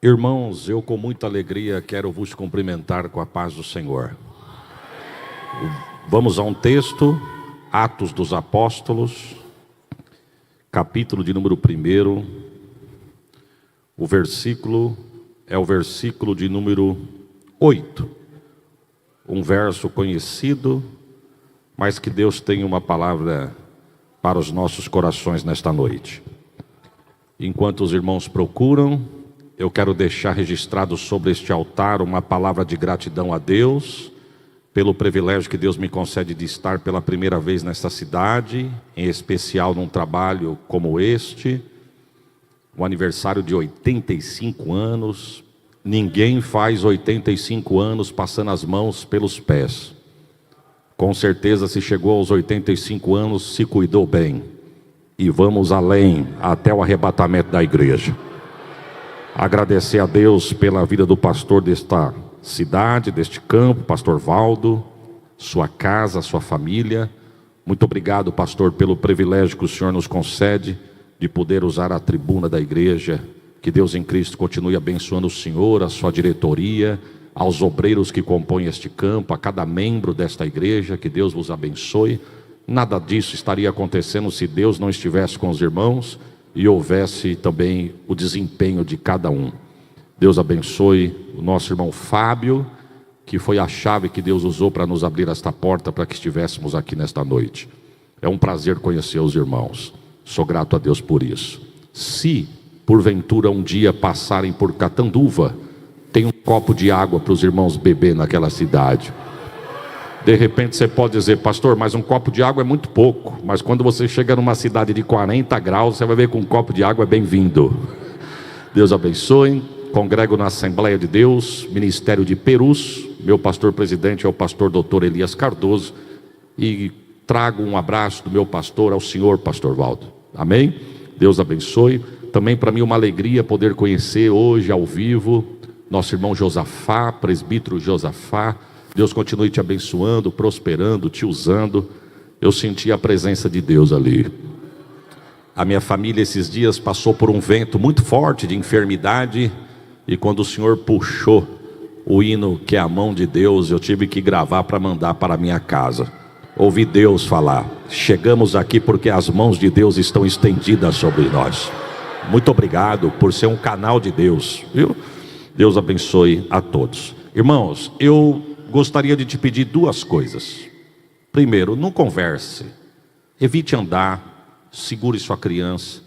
Irmãos, eu com muita alegria quero vos cumprimentar com a paz do Senhor. Vamos a um texto, Atos dos Apóstolos, capítulo de número 1. O versículo é o versículo de número 8. Um verso conhecido, mas que Deus tem uma palavra para os nossos corações nesta noite. Enquanto os irmãos procuram, eu quero deixar registrado sobre este altar uma palavra de gratidão a Deus, pelo privilégio que Deus me concede de estar pela primeira vez nesta cidade, em especial num trabalho como este, um aniversário de 85 anos. Ninguém faz 85 anos passando as mãos pelos pés. Com certeza, se chegou aos 85 anos, se cuidou bem. E vamos além, até o arrebatamento da igreja. Agradecer a Deus pela vida do pastor desta cidade, deste campo, pastor Valdo, sua casa, sua família. Muito obrigado, pastor, pelo privilégio que o Senhor nos concede de poder usar a tribuna da igreja. Que Deus em Cristo continue abençoando o Senhor, a sua diretoria, aos obreiros que compõem este campo, a cada membro desta igreja. Que Deus vos abençoe. Nada disso estaria acontecendo se Deus não estivesse com os irmãos e houvesse também o desempenho de cada um. Deus abençoe o nosso irmão Fábio, que foi a chave que Deus usou para nos abrir esta porta, para que estivéssemos aqui nesta noite. É um prazer conhecer os irmãos. Sou grato a Deus por isso. Se porventura um dia passarem por Catanduva, tem um copo de água para os irmãos beber naquela cidade. De repente você pode dizer: pastor, mas um copo de água é muito pouco. Mas quando você chega numa cidade de 40 graus, você vai ver que um copo de água é bem-vindo. Deus abençoe. Congrego na Assembleia de Deus, Ministério de Perus. Meu pastor presidente é o pastor Dr. Elias Cardoso. E trago um abraço do meu pastor ao senhor, pastor Valdo. Amém? Deus abençoe. Também para mim uma alegria poder conhecer hoje ao vivo nosso irmão Josafá, presbítero Josafá. Deus continue te abençoando, prosperando, te usando. Eu senti a presença de Deus ali. A minha família esses dias passou por um vento muito forte de enfermidade. E quando o Senhor puxou o hino que é a mão de Deus, eu tive que gravar para mandar para a minha casa. Ouvi Deus falar: chegamos aqui porque as mãos de Deus estão estendidas sobre nós. Muito obrigado por ser um canal de Deus, viu? Deus abençoe a todos. Irmãos, eu gostaria de te pedir duas coisas. Primeiro, não converse, evite andar, segure sua criança.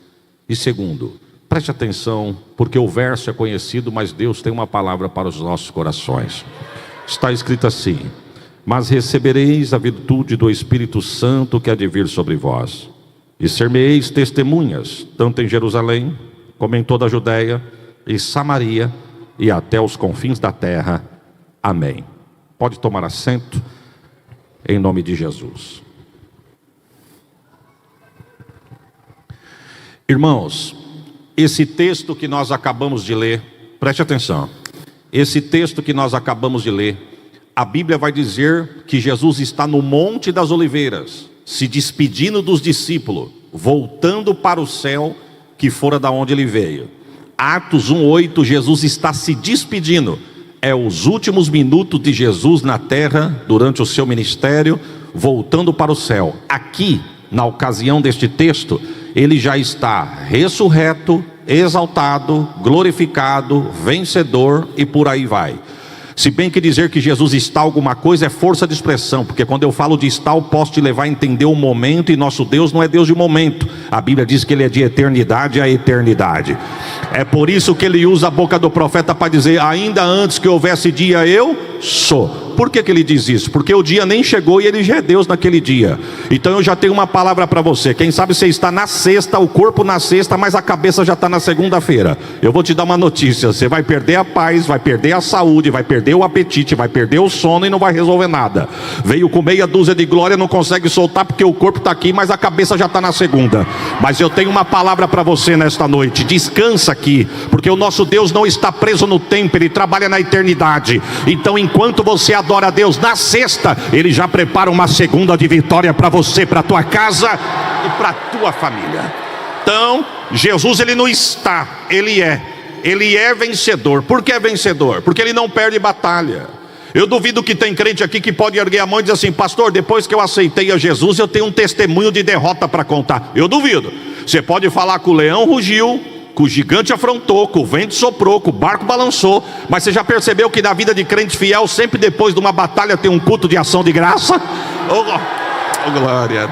E segundo, preste atenção, porque o verso é conhecido, mas Deus tem uma palavra para os nossos corações. Está escrito assim: mas recebereis a virtude do Espírito Santo que há de vir sobre vós, e ser-me-eis testemunhas, tanto em Jerusalém, como em toda a Judéia e Samaria, e até os confins da terra. Amém. Pode tomar assento, em nome de Jesus. Irmãos, esse texto que nós acabamos de ler, preste atenção. Esse texto que nós acabamos de ler, a Bíblia vai dizer que Jesus está no Monte das Oliveiras, se despedindo dos discípulos, voltando para o céu, que fora da onde ele veio. Atos 1:8, Jesus está se despedindo. É os últimos minutos de Jesus na terra, durante o seu ministério, voltando para o céu. Aqui, na ocasião deste texto, ele já está ressurreto, exaltado, glorificado, vencedor e por aí vai. Se bem que dizer que Jesus está alguma coisa é força de expressão, porque quando eu falo de estar, eu posso te levar a entender o momento, e nosso Deus não é Deus de momento. A Bíblia diz que Ele é de eternidade a eternidade. É por isso que Ele usa a boca do profeta para dizer: ainda antes que houvesse dia, eu sou. Por que Ele diz isso? Porque o dia nem chegou e Ele já é Deus naquele dia. Então eu já tenho uma palavra para você. Quem sabe você está na sexta, o corpo na sexta, mas a cabeça já está na segunda-feira. Eu vou te dar uma notícia: você vai perder a paz, vai perder a saúde, vai perder o apetite, vai perder o sono e não vai resolver nada. Veio com meia dúzia de glória, não consegue soltar porque o corpo está aqui, mas a cabeça já está na segunda. Mas eu tenho uma palavra para você nesta noite: descansa aqui, porque o nosso Deus não está preso no tempo, Ele trabalha na eternidade. Então enquanto você adora a Deus na sexta, Ele já prepara uma segunda de vitória para você, para a tua casa e para a tua família. Então Jesus, Ele não está, Ele é. ele é vencedor. Por que é vencedor? Porque ele não perde batalha. Eu duvido que tem crente aqui que pode erguer a mão e dizer assim: pastor, depois que eu aceitei a Jesus, eu tenho um testemunho de derrota para contar. Eu duvido. Você pode falar que o leão rugiu, que o gigante afrontou, que o vento soprou, que o barco balançou, mas você já percebeu que na vida de crente fiel, sempre depois de uma batalha tem um culto de ação de graça? Oh, glória.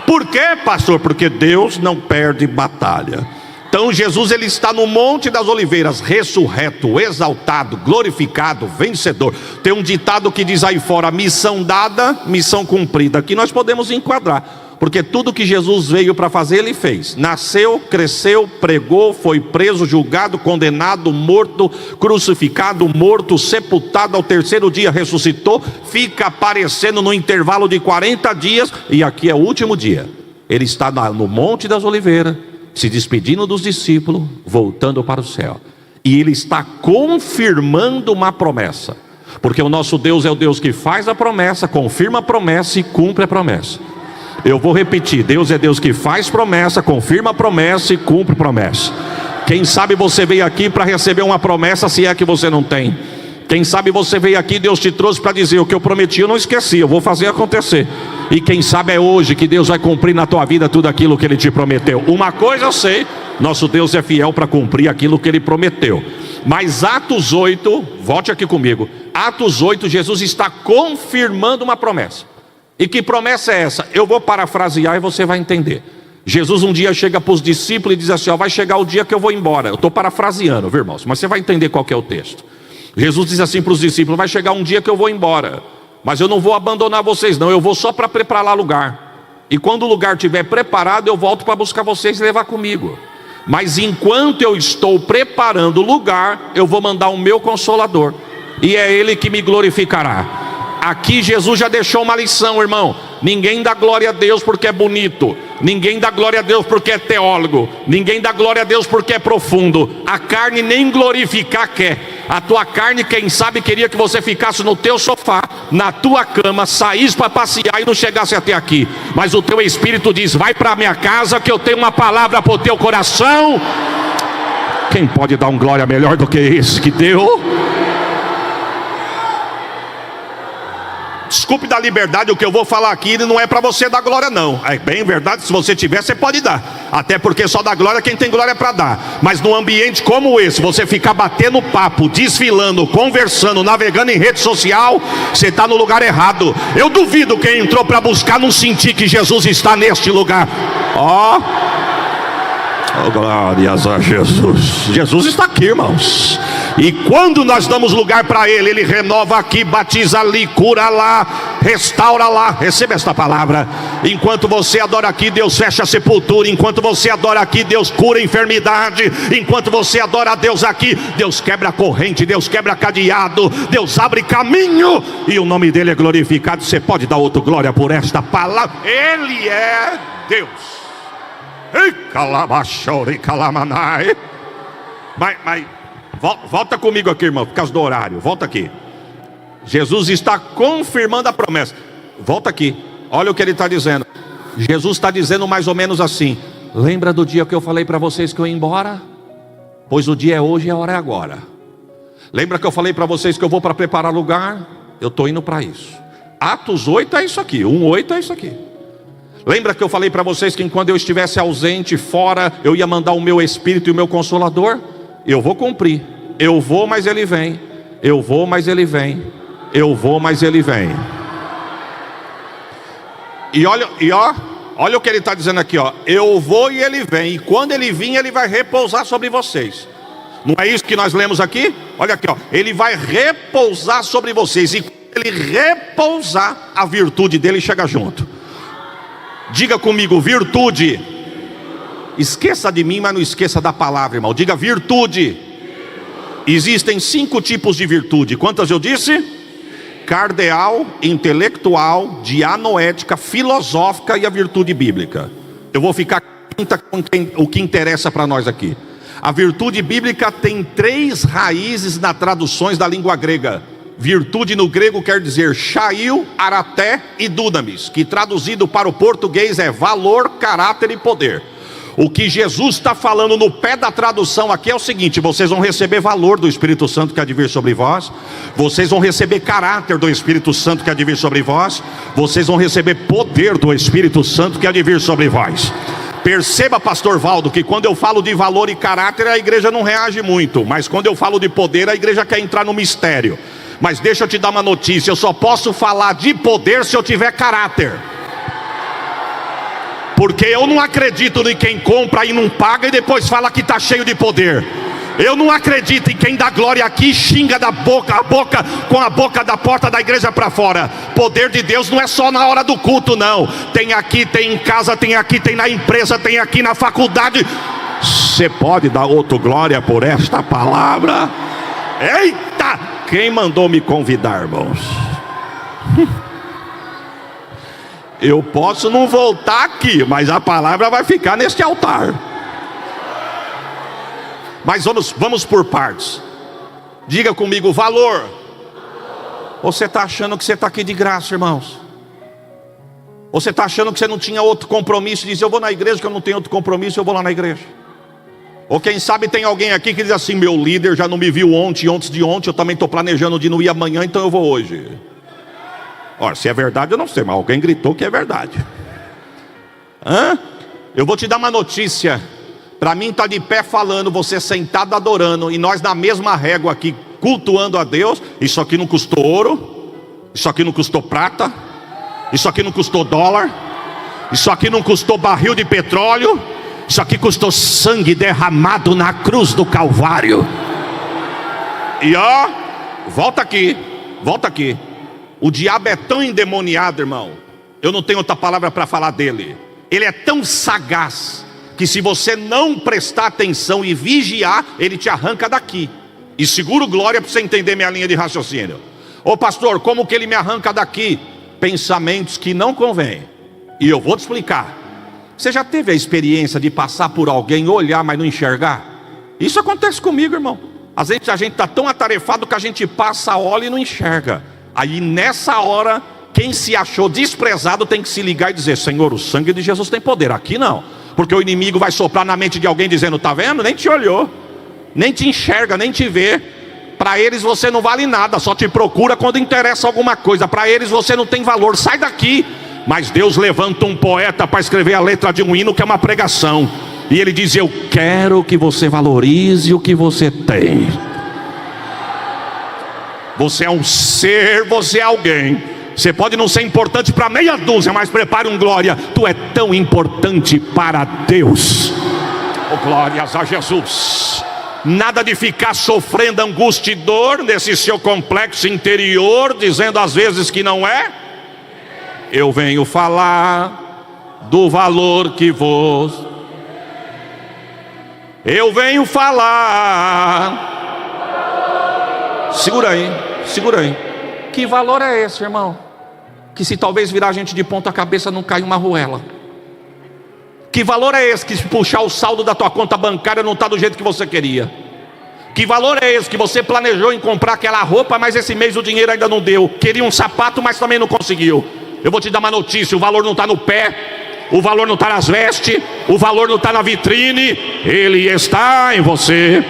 Por quê, pastor? Porque Deus não perde batalha. Então Jesus, ele está no Monte das Oliveiras, ressurreto, exaltado, glorificado, vencedor. Tem um ditado que diz aí fora: missão dada, missão cumprida. Aqui nós podemos enquadrar, porque tudo que Jesus veio para fazer, ele fez. Nasceu, cresceu, pregou, foi preso, julgado, condenado, morto, crucificado, morto, sepultado, ao terceiro dia ressuscitou, fica aparecendo no intervalo de 40 dias, e aqui é o último dia. Ele está no Monte das Oliveiras, se despedindo dos discípulos, voltando para o céu. E ele está confirmando uma promessa, porque o nosso Deus é o Deus que faz a promessa, confirma a promessa e cumpre a promessa. Eu vou repetir: Deus é Deus que faz promessa, confirma a promessa e cumpre promessa. Quem sabe você veio aqui para receber uma promessa, se é que você não tem. Quem sabe você veio aqui, Deus te trouxe para dizer: o que eu prometi eu não esqueci, eu vou fazer acontecer. E quem sabe é hoje que Deus vai cumprir na tua vida tudo aquilo que Ele te prometeu. Uma coisa eu sei: nosso Deus é fiel para cumprir aquilo que Ele prometeu. Mas Atos 8, volte aqui comigo, Atos 8, Jesus está confirmando uma promessa. E que promessa é essa? Eu vou parafrasear e você vai entender. Jesus um dia chega para os discípulos e diz assim: ó, vai chegar o dia que eu vou embora. Eu estou parafraseando, viu, irmãos? Mas você vai entender qual que é o texto. Jesus diz assim para os discípulos: vai chegar um dia que eu vou embora, mas eu não vou abandonar vocês não, eu vou só para preparar lugar. E quando o lugar estiver preparado, eu volto para buscar vocês e levar comigo. Mas enquanto eu estou preparando o lugar, eu vou mandar o meu Consolador, e é Ele que me glorificará. Aqui Jesus já deixou uma lição, irmão. Ninguém dá glória a Deus porque é bonito, ninguém dá glória a Deus porque é teólogo, ninguém dá glória a Deus porque é profundo. A carne nem glorificar quer. A tua carne, quem sabe, queria que você ficasse no teu sofá, na tua cama, saísse para passear e não chegasse até aqui. Mas o teu espírito diz: vai para minha casa que eu tenho uma palavra para o teu coração. Quem pode dar um glória melhor do que esse que deu? Desculpe da liberdade, o que eu vou falar aqui não é para você dar glória não. É bem verdade, se você tiver, você pode dar. Até porque só dá glória quem tem glória para dar. Mas num ambiente como esse, você ficar batendo papo, desfilando, conversando, navegando em rede social, você está no lugar errado. Eu duvido quem entrou para buscar não sentir que Jesus está neste lugar. Ó, oh, glórias a Jesus. Jesus está aqui, irmãos. E quando nós damos lugar para Ele, Ele renova aqui, batiza ali, cura lá, restaura lá. Receba esta palavra. Enquanto você adora aqui, Deus fecha a sepultura. Enquanto você adora aqui, Deus cura a enfermidade. Enquanto você adora a Deus aqui, Deus quebra a corrente, Deus quebra cadeado, Deus abre caminho, e o nome dEle é glorificado. Você pode dar outra glória por esta palavra. Ele é Deus. Mas volta comigo aqui, irmão, por causa do horário. Volta aqui. Jesus está confirmando a promessa. Volta aqui. Olha o que ele está dizendo. Jesus está dizendo mais ou menos assim: lembra do dia que eu falei para vocês que eu ia embora? Pois o dia é hoje e a hora é agora. Lembra que eu falei para vocês que eu vou para preparar lugar? Eu estou indo para isso. Atos 8 é isso aqui. 1:8 é isso aqui. Lembra que eu falei para vocês que enquanto eu estivesse ausente, fora, eu ia mandar o meu Espírito e o meu Consolador? Eu vou cumprir. Eu vou, mas Ele vem. Eu vou, mas Ele vem. Eu vou, mas Ele vem. E olha o que Ele está dizendo aqui, ó. Eu vou e Ele vem. E quando Ele vir, Ele vai repousar sobre vocês. Não é isso que nós lemos aqui? Olha aqui, ó. Ele vai repousar sobre vocês. E quando Ele repousar, a virtude dEle chega junto. Diga comigo: virtude. Esqueça de mim, mas não esqueça da palavra, irmão. Diga: virtude. Existem 5 tipos de virtude. Quantas eu disse? Cardeal, intelectual, dianoética, filosófica e a virtude bíblica. Eu vou ficar com o que interessa para nós aqui. A virtude bíblica tem 3 raízes nas traduções da língua grega. Virtude no grego quer dizer chaio, araté e dunamis, que traduzido para o português é valor, caráter e poder. O que Jesus está falando no pé da tradução aqui é o seguinte: vocês vão receber valor do Espírito Santo que há de vir sobre vós, vocês vão receber caráter do Espírito Santo que há de vir sobre vós, vocês vão receber poder do Espírito Santo que há de vir sobre vós. Perceba, pastor Valdo, que quando eu falo de valor e caráter, a igreja não reage muito, mas quando eu falo de poder, a igreja quer entrar no mistério. Mas deixa eu te dar uma notícia: eu só posso falar de poder se eu tiver caráter. Porque eu não acredito em quem compra e não paga e depois fala que está cheio de poder. Eu não acredito em quem dá glória aqui e xinga da boca a boca, com a boca da porta da igreja para fora. Poder de Deus não é só na hora do culto, não. Tem aqui, tem em casa, tem aqui, tem na empresa, tem aqui na faculdade. Você pode dar outro glória por esta palavra? Eita! Quem mandou me convidar, irmãos? Eu posso não voltar aqui, mas a palavra vai ficar neste altar. Mas vamos por partes. Diga comigo: valor. Ou você está achando que você está aqui de graça, irmãos? Ou você está achando que você não tinha outro compromisso e diz: eu vou na igreja, que eu não tenho outro compromisso, eu vou lá na igreja? Ou quem sabe tem alguém aqui que diz assim: meu líder já não me viu ontem, antes de ontem, eu também estou planejando de não ir amanhã, então eu vou hoje. Ora, se é verdade eu não sei, mas alguém gritou que é verdade. Eu vou te dar uma notícia. Para mim está de pé falando, você sentado adorando, e nós na mesma régua aqui cultuando a Deus. Isso aqui não custou ouro, isso aqui não custou prata, isso aqui não custou dólar, isso aqui não custou barril de petróleo, isso aqui custou sangue derramado na cruz do Calvário. E ó, volta aqui, volta aqui. O diabo é tão endemoniado, irmão, eu não tenho outra palavra para falar dele. Ele é tão sagaz que se você não prestar atenção e vigiar, ele te arranca daqui. E seguro glória para você entender minha linha de raciocínio. Ô pastor, como que ele me arranca daqui? Pensamentos que não convêm. E eu vou te explicar. Você já teve a experiência de passar por alguém, olhar, mas não enxergar? Isso acontece comigo, irmão. Às vezes a gente está tão atarefado que a gente passa, olha e não enxerga. Aí nessa hora, quem se achou desprezado tem que se ligar e dizer: Senhor, o sangue de Jesus tem poder. Aqui não. Porque o inimigo vai soprar na mente de alguém dizendo: tá vendo? Nem te olhou, nem te enxerga, nem te vê. Para eles você não vale nada, só te procura quando interessa alguma coisa. Para eles você não tem valor, sai daqui. Mas Deus levanta um poeta para escrever a letra de um hino que é uma pregação. E ele diz: eu quero que você valorize o que você tem. Você é um ser, você é alguém. Você pode não ser importante para meia dúzia, mas prepare um glória. Tu é tão importante para Deus. Oh, glórias a Jesus. Nada de ficar sofrendo angústia e dor nesse seu complexo interior, dizendo às vezes que não é. Eu venho falar do valor que vos. Eu venho falar. Segura aí, segura aí. Que valor é esse, irmão? Que se talvez virar a gente de ponta cabeça não cai uma arruela. Que valor é esse que se puxar o saldo da tua conta bancária não está do jeito que você queria? Que valor é esse que você planejou em comprar aquela roupa, mas esse mês o dinheiro ainda não deu? Queria um sapato, mas também não conseguiu. Eu vou te dar uma notícia: o valor não está no pé, o valor não está nas vestes, o valor não está na vitrine, ele está em você.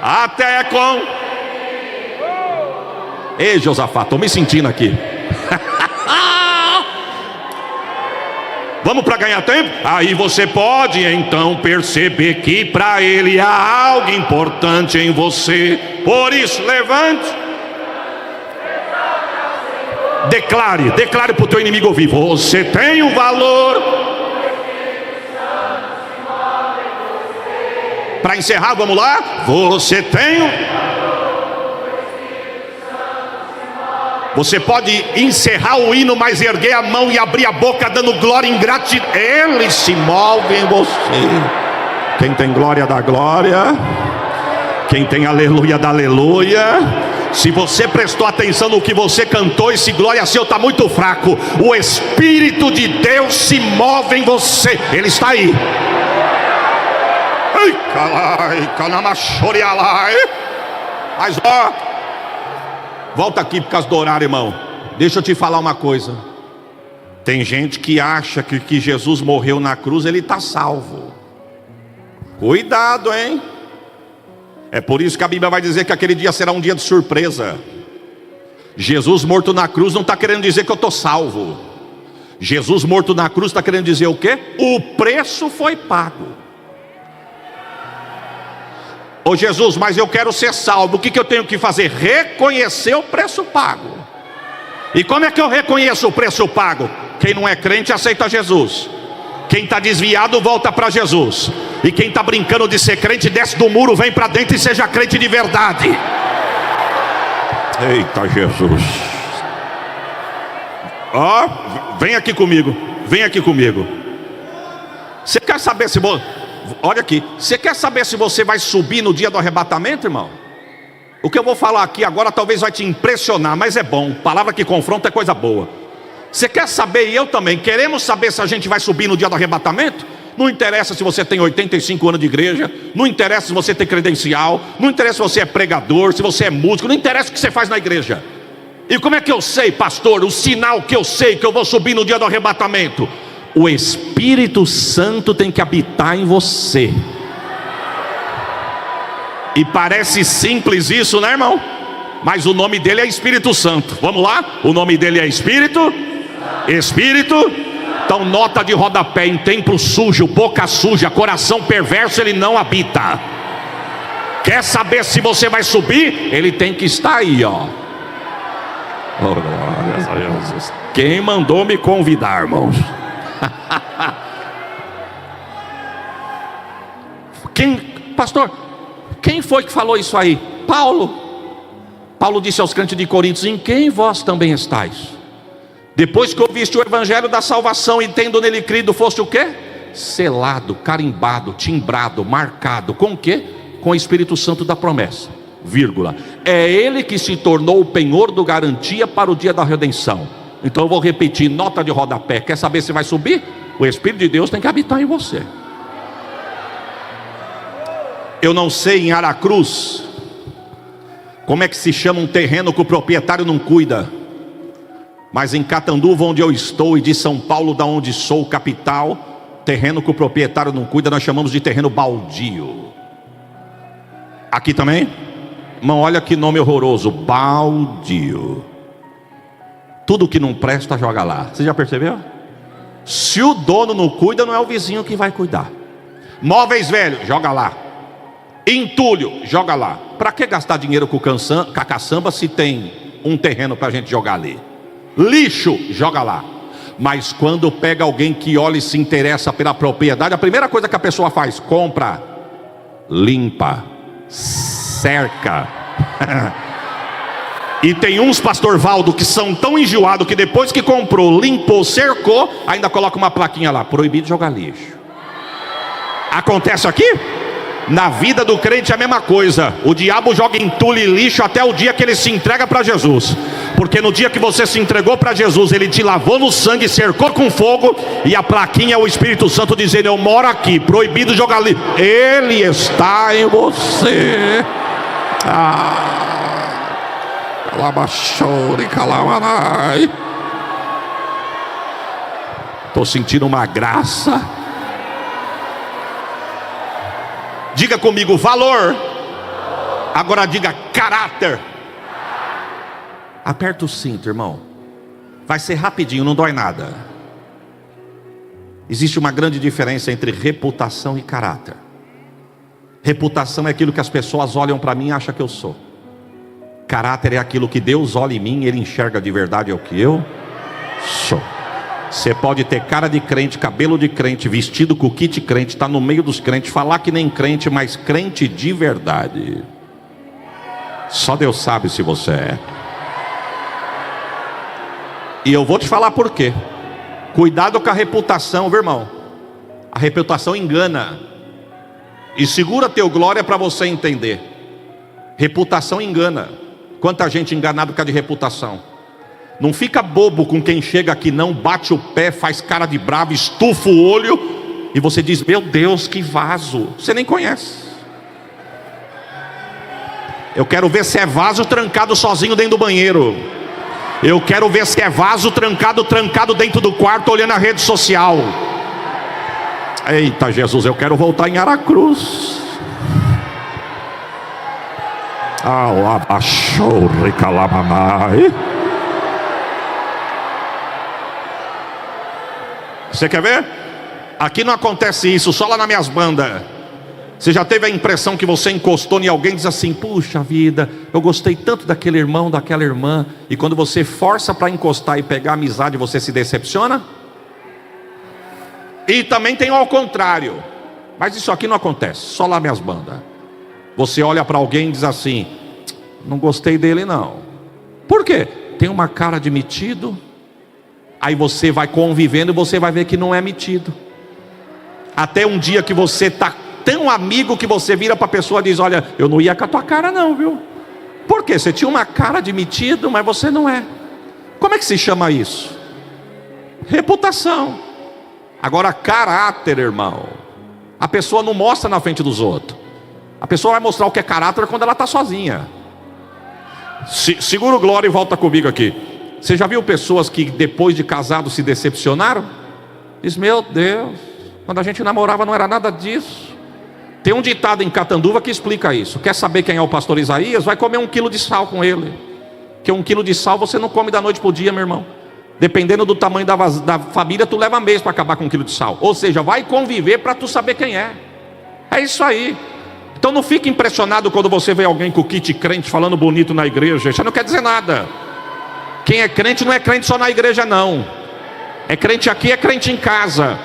Até com... Ei, Josafá, estou me sentindo aqui. Vamos para ganhar tempo? Aí você pode então perceber que para ele há algo importante em você. Por isso, levante. Declare para o teu inimigo ouvir: você tem um valor. Para encerrar, vamos lá? Você tem Você pode encerrar o hino, mas erguer a mão e abrir a boca dando glória em gratidão. Ele se move em você. Quem tem glória dá glória, quem tem aleluia dá aleluia. Se você prestou atenção no que você cantou, esse glória seu está muito fraco. O Espírito de Deus se move em você. Ele está aí. Mas ó, volta aqui por causa do horário, irmão. Deixa eu te falar uma coisa. Tem gente que acha que Jesus morreu na cruz, ele está salvo. Cuidado, hein? É por isso que a Bíblia vai dizer que aquele dia será um dia de surpresa. Jesus morto na cruz não está querendo dizer que eu estou salvo. Jesus morto na cruz está querendo dizer o quê? O preço foi pago. Ô Jesus, mas eu quero ser salvo, o que eu tenho que fazer? Reconhecer o preço pago. E como é que eu reconheço o preço pago? Quem não é crente aceita Jesus. Quem está desviado volta para Jesus. E quem está brincando de ser crente desce do muro, vem para dentro e seja crente de verdade. Eita Jesus. Ó, vem aqui comigo. Vem aqui comigo. Você quer saber se olha aqui, você quer saber se você vai subir no dia do arrebatamento, irmão? O que eu vou falar aqui agora talvez vai te impressionar, mas é bom. Palavra que confronta é coisa boa. Você quer saber, e eu também, queremos saber se a gente vai subir no dia do arrebatamento? Não interessa se você tem 85 anos de igreja, não interessa se você tem credencial, não interessa se você é pregador, se você é músico, não interessa o que você faz na igreja. E como é que eu sei, pastor, o sinal que eu sei que eu vou subir no dia do arrebatamento? O Espírito Santo tem que habitar em você. E parece simples isso, né, irmão? Mas o nome dele é Espírito Santo. Vamos lá? O nome dele é Espírito. Então nota de rodapé: em templo sujo, boca suja, coração perverso ele não habita. Quer saber se você vai subir? Ele tem que estar aí, ó. Oh, glórias a Jesus. Quem mandou me convidar, irmãos? Pastor, quem foi que falou isso aí? Paulo disse aos crentes de Coríntios: em quem vós também estáis? Depois que ouviste o evangelho da salvação e tendo nele crido, foste o quê? Selado, carimbado, timbrado, marcado. Com o quê? Com o Espírito Santo da promessa, vírgula. É ele que se tornou o penhor do garantia para o dia da redenção. Então eu vou repetir, nota de rodapé. Quer saber se vai subir? O Espírito de Deus tem que habitar em você. Eu não sei em Aracruz como é que se chama um terreno que o proprietário não cuida. Mas em Catanduva, onde eu estou, e de São Paulo, da onde sou, capital, terreno que o proprietário não cuida, nós chamamos de terreno baldio. Aqui também? Irmão, olha que nome horroroso, baldio. Tudo que não presta, joga lá. Você já percebeu? Se o dono não cuida, não é o vizinho que vai cuidar. Móveis velhos, joga lá. Entulho, joga lá. Para que gastar dinheiro com a caçamba se tem um terreno para a gente jogar ali? Lixo, joga lá. Mas quando pega alguém que olha e se interessa pela propriedade, a primeira coisa que a pessoa faz: compra, limpa, cerca. E tem uns, pastor Valdo, que são tão enjoados que depois que comprou, limpou, cercou, ainda coloca uma plaquinha lá: proibido jogar lixo. Acontece aqui? Na vida do crente é a mesma coisa. O diabo joga entulho e lixo até o dia que ele se entrega para Jesus. Porque no dia que você se entregou para Jesus, ele te lavou no sangue, cercou com fogo, e a plaquinha é o Espírito Santo dizendo: eu moro aqui, proibido jogar lixo. Ele está em você. Estou sentindo uma graça. Diga comigo: valor. Agora diga: caráter. Aperta o cinto, irmão. Vai ser rapidinho, não dói nada. Existe uma grande diferença entre reputação e caráter. Reputação é aquilo que as pessoas olham para mim e acham que eu sou. Caráter é aquilo que Deus olha em mim e Ele enxerga de verdade é o que eu sou. Você pode ter cara de crente, cabelo de crente, vestido com kit crente, estar no meio dos crentes, falar que nem crente, mas crente de verdade. Só Deus sabe se você é. E eu vou te falar por quê. Cuidado com a reputação, viu, irmão? A reputação engana. E segura teu glória para você entender. Reputação engana. Quanta gente enganada por causa de reputação. Não fica bobo com quem chega aqui não, bate o pé, faz cara de bravo, estufa o olho, e você diz: meu Deus, que vaso. Você nem conhece. Eu quero ver se é vaso trancado sozinho dentro do banheiro. Eu quero ver se é vaso trancado dentro do quarto, olhando a rede social. Eita Jesus, eu quero voltar em Aracruz. Abaixou, recalabamai. Você quer ver? Aqui não acontece isso, só lá nas minhas bandas. Você já teve a impressão que você encostou em alguém e diz assim: puxa vida, eu gostei tanto daquele irmão, daquela irmã, e quando você força para encostar e pegar amizade, você se decepciona? E também tem ao contrário. Mas isso aqui não acontece, só lá minhas bandas. Você olha para alguém e diz assim: não gostei dele não. Por quê? Tem uma cara de metido. Aí você vai convivendo e você vai ver que não é metido. Até um dia que você está tão amigo que você vira para a pessoa e diz: olha, eu não ia com a tua cara não, viu? Por quê? Você tinha uma cara de metido, mas você não é. Como é que se chama isso? Reputação. Agora, caráter, irmão, a pessoa não mostra na frente dos outros. A pessoa vai mostrar o que é caráter quando ela está sozinha. Segura o glória e volta comigo aqui. Você já viu pessoas que depois de casado se decepcionaram? Diz: meu Deus, quando a gente namorava não era nada disso. Tem um ditado em Catanduva que explica isso. Quer saber quem é o pastor Isaías? Vai comer 1 quilo de sal com ele. Porque 1 quilo de sal você não come da noite para o dia, meu irmão. Dependendo do tamanho da família, tu leva mês para acabar com 1 quilo de sal. Ou seja, vai conviver para tu saber quem é. É isso aí. Então não fique impressionado quando você vê alguém com kit crente falando bonito na igreja. Isso não quer dizer nada. Quem é crente não é crente só na igreja não. É crente aqui, é crente em casa.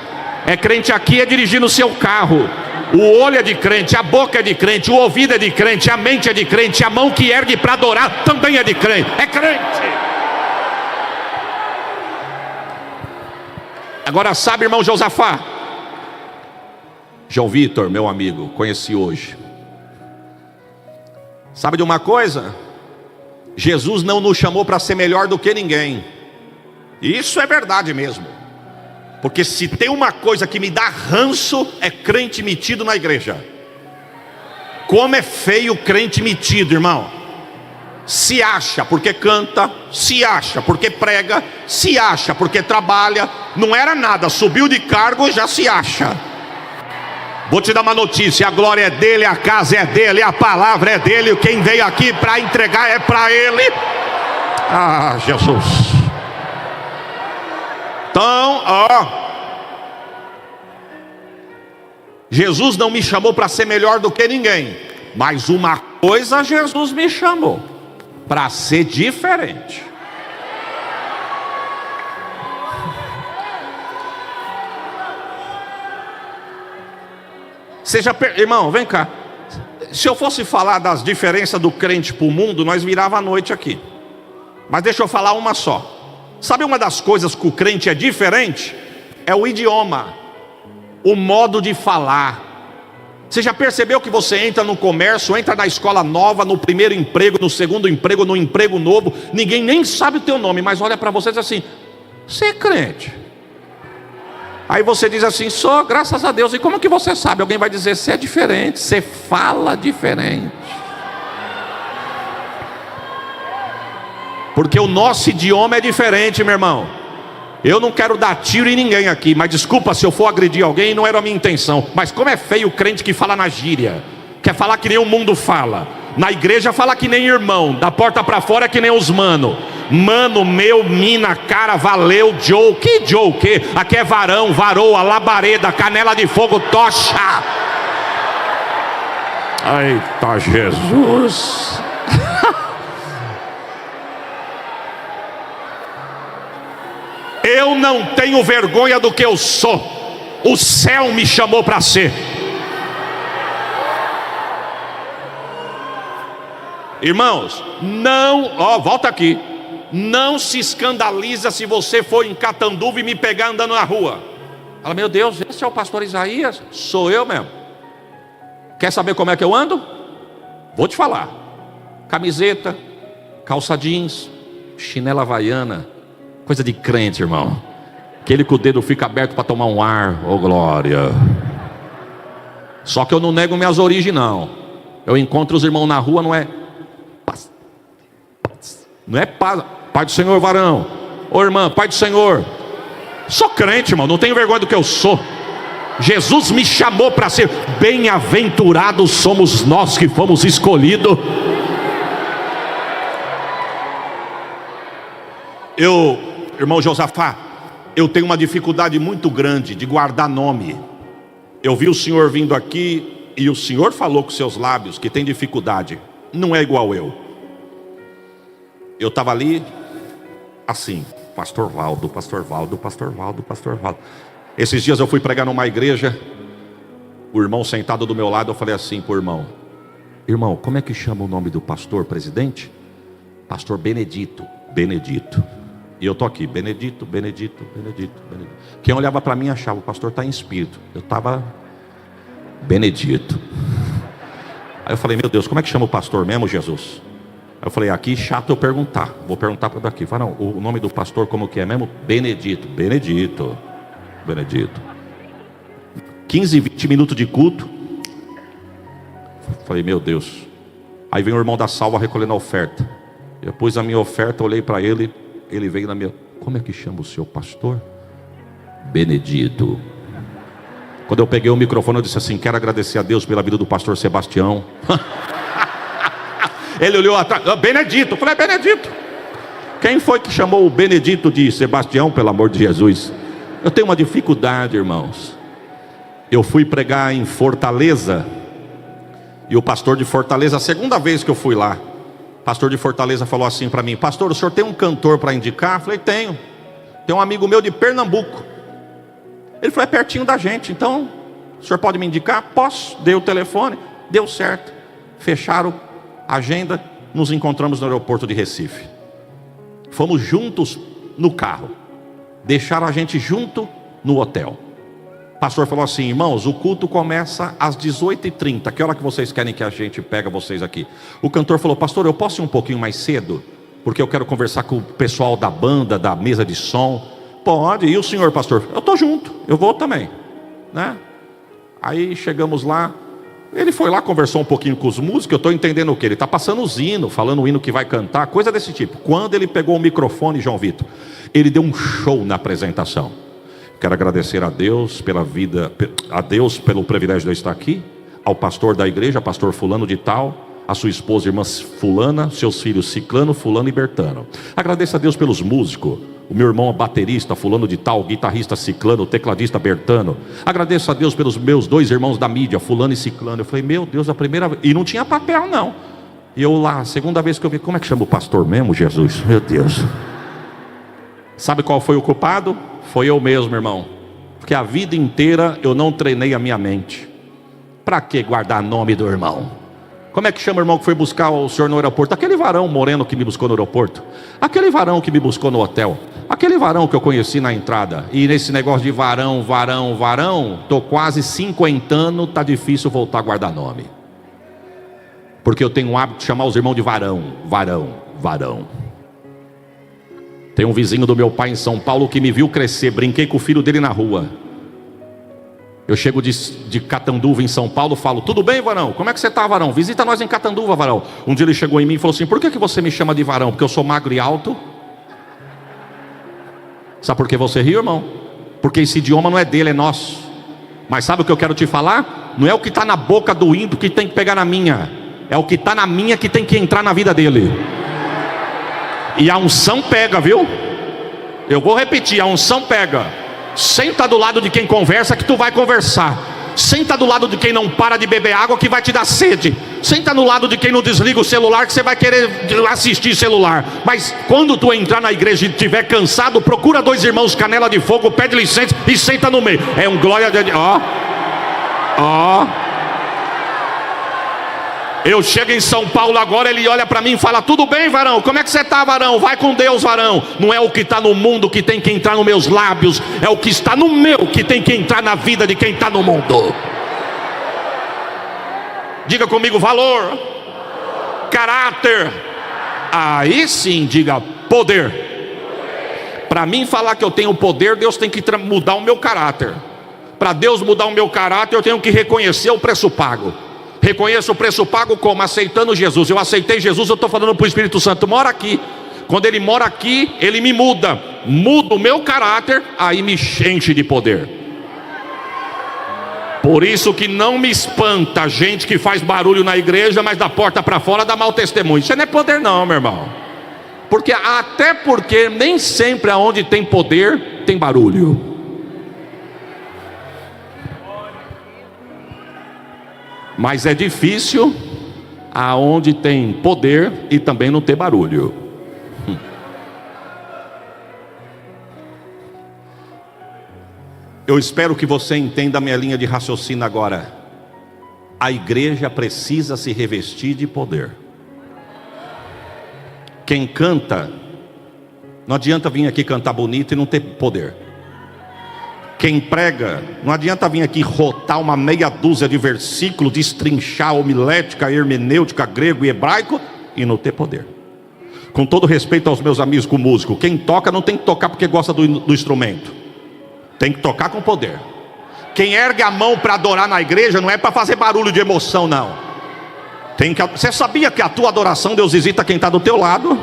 É crente aqui, é dirigindo o seu carro. O olho é de crente, a boca é de crente, o ouvido é de crente, a mente é de crente, a mão que ergue para adorar também é de crente. É crente. Agora sabe, irmão Josafá, João Vitor, meu amigo, conheci hoje. Sabe de uma coisa? Jesus não nos chamou para ser melhor do que ninguém. Isso é verdade mesmo. Porque se tem uma coisa que me dá ranço, é crente metido na igreja. Como é feio o crente metido, irmão. Se acha porque canta, se acha porque prega, se acha porque trabalha. Não era nada, subiu de cargo, já se acha. Vou te dar uma notícia: a glória é dele, a casa é dele, a palavra é dele. Quem veio aqui para entregar é para ele. Ah, Jesus. Então, Jesus não me chamou para ser melhor do que ninguém, mas uma coisa Jesus me chamou: para ser diferente. Irmão, vem cá. Se eu fosse falar das diferenças do crente para o mundo, nós virava a noite aqui. Mas deixa eu falar uma só. Sabe uma das coisas que o crente é diferente? É o idioma, o modo de falar. Você já percebeu que você entra no comércio, entra na escola nova, no primeiro emprego, no segundo emprego, no emprego novo, ninguém nem sabe o teu nome, mas olha para você e diz assim: você é crente? Aí você diz assim: sou, graças a Deus. E como que você sabe? Alguém vai dizer: você é diferente, você fala diferente. Porque o nosso idioma é diferente, meu irmão. Eu não quero dar tiro em ninguém aqui, mas desculpa se eu for agredir alguém, não era a minha intenção. Mas como é feio o crente que fala na gíria, quer falar que nem o mundo fala. Na igreja fala que nem irmão, da porta para fora é que nem os mano. Mano, meu, mina, cara, valeu, Joe. Que Joe, que? Aqui é varão, varoa, labareda, canela de fogo, tocha. Eita Jesus. Eu não tenho vergonha do que eu sou. O céu me chamou para ser. Irmãos, não, volta aqui. Não se escandaliza se você for em Catanduva e me pegar andando na rua. Fala: meu Deus, esse é o pastor Isaías? Sou eu mesmo. Quer saber como é que eu ando? Vou te falar. Camiseta, calça jeans, chinela havaiana. Coisa de crente, irmão. Aquele que o dedo fica aberto para tomar um ar. Ô glória. Só que eu não nego minhas origens não. Eu encontro os irmãos na rua, não é Pai do Senhor, varão. Ô irmã, Pai do Senhor. Sou crente, irmão, não tenho vergonha do que eu sou. Jesus me chamou para ser. Bem-aventurados somos nós que fomos escolhidos. Irmão Josafá, eu tenho uma dificuldade muito grande de guardar nome. Eu vi o senhor vindo aqui e o senhor falou com seus lábios que tem dificuldade. Não é igual eu. Eu estava ali assim, Pastor Valdo, Pastor Valdo, Pastor Valdo, Pastor Valdo. Esses dias eu fui pregar numa igreja. O irmão sentado do meu lado, eu falei assim pro irmão: irmão, como é que chama o nome do pastor presidente? Pastor Benedito. Benedito. E eu tô aqui, Benedito, Benedito, Benedito, Benedito. Quem olhava para mim achava, o pastor está em espírito. Eu estava Benedito. Aí eu falei, meu Deus, como é que chama o pastor mesmo, Jesus? Aí eu falei, aqui chato eu perguntar. Vou perguntar para daqui. Fala, não, o nome do pastor como que é mesmo? Benedito. Benedito. Benedito. 15, 20 minutos de culto. Falei, meu Deus. Aí vem o irmão da salva recolhendo a oferta. Eu pus a minha oferta, olhei para ele. Ele veio na minha... Como é que chama o seu pastor? Benedito. Quando eu peguei o microfone, eu disse assim: quero agradecer a Deus pela vida do pastor Sebastião. Ele olhou atrás, Benedito. Eu falei, Benedito. Quem foi que chamou o Benedito de Sebastião, pelo amor de Jesus? Eu tenho uma dificuldade, irmãos. Eu fui pregar em Fortaleza. E o pastor de Fortaleza, a segunda vez que eu fui lá, o pastor de Fortaleza falou assim para mim: pastor, o senhor tem um cantor para indicar? Eu falei, tenho. Tem um amigo meu de Pernambuco. Ele falou, é pertinho da gente, então o senhor pode me indicar? Posso. Dei o telefone, deu certo. Fecharam a agenda, nos encontramos no aeroporto de Recife. Fomos juntos no carro. Deixaram a gente junto no hotel. O pastor falou assim: irmãos, o culto começa às 18h30. Que hora que vocês querem que a gente pega vocês aqui? O cantor falou: pastor, eu posso ir um pouquinho mais cedo? Porque eu quero conversar com o pessoal da banda, da mesa de som. Pode. E o senhor, pastor? Eu estou junto, eu vou também, né? Aí chegamos lá. Ele foi lá, conversou um pouquinho com os músicos. Eu estou entendendo o que? Ele está passando os hinos, falando o hino que vai cantar, coisa desse tipo. Quando ele pegou o microfone, João Vitor, ele deu um show na apresentação. Quero agradecer a Deus pela vida, a Deus pelo privilégio de eu estar aqui, ao pastor da igreja, pastor fulano de tal, a sua esposa, irmã fulana, seus filhos ciclano, fulano e bertano. Agradeço a Deus pelos músicos, o meu irmão baterista fulano de tal, guitarrista ciclano, tecladista bertano. Agradeço a Deus pelos meus dois irmãos da mídia, fulano e ciclano. Eu falei, meu Deus, a primeira vez, e não tinha papel não. E eu lá, a segunda vez que eu vi, como é que chama o pastor mesmo, Jesus? Meu Deus. Sabe qual foi o culpado? Foi eu mesmo, irmão. Porque a vida inteira eu não treinei a minha mente. Para que guardar nome do irmão? Como é que chama o irmão que foi buscar o senhor no aeroporto? Aquele varão moreno que me buscou no aeroporto. Aquele varão que me buscou no hotel. Aquele varão que eu conheci na entrada. E nesse negócio de varão, varão, varão, estou quase 50 anos, está difícil voltar a guardar nome. Porque eu tenho o hábito de chamar os irmãos de varão, varão, varão. Tem um vizinho do meu pai em São Paulo que me viu crescer. Brinquei com o filho dele na rua. Eu chego de Catanduva em São Paulo, falo, tudo bem, varão? Como é que você está, varão? Visita nós em Catanduva, varão. Um dia ele chegou em mim e falou assim: por que você me chama de varão? Porque eu sou magro e alto? Sabe por que você riu, irmão? Porque esse idioma não é dele, é nosso. Mas sabe o que eu quero te falar? Não é o que está na boca do ímpio que tem que pegar na minha. É o que está na minha que tem que entrar na vida dele. E a unção pega, viu? Eu vou repetir, a unção pega. Senta do lado de quem conversa que tu vai conversar. Senta do lado de quem não para de beber água que vai te dar sede. Senta do lado de quem não desliga o celular que você vai querer assistir celular. Mas quando tu entrar na igreja e estiver cansado, procura dois irmãos canela de fogo, pede licença e senta no meio. É um glória de Deus. Ó. Eu chego em São Paulo agora, ele olha para mim e fala: tudo bem, varão? Como é que você está, varão? Vai com Deus, varão. Não é o que está no mundo que tem que entrar nos meus lábios, é o que está no meu que tem que entrar na vida de quem está no mundo. Diga comigo: valor, caráter. Aí sim, diga poder. Para mim falar que eu tenho poder, Deus tem que mudar o meu caráter. Para Deus mudar o meu caráter, eu tenho que reconhecer o preço pago. Reconheço o preço pago como? Aceitando Jesus. Eu aceitei Jesus, eu estou falando para o Espírito Santo: mora aqui. Quando Ele mora aqui, Ele me muda o meu caráter, aí me enche de poder. Por isso que não me espanta gente que faz barulho na igreja, mas da porta para fora dá mau testemunho. Isso não é poder não, meu irmão. Até porque nem sempre aonde tem poder, tem barulho. Mas é difícil aonde tem poder e também não ter barulho. Eu espero que você entenda a minha linha de raciocínio agora. A igreja precisa se revestir de poder. Quem canta, não adianta vir aqui cantar bonito e não ter poder. Quem prega, não adianta vir aqui rotar uma meia dúzia de versículos, destrinchar homilética, hermenêutica, grego e hebraico e não ter poder. Com todo respeito aos meus amigos com músico, quem toca não tem que tocar porque gosta do instrumento. Tem que tocar com poder. Quem ergue a mão para adorar na igreja não é para fazer barulho de emoção, não. Você sabia que a tua adoração Deus visita quem está do teu lado?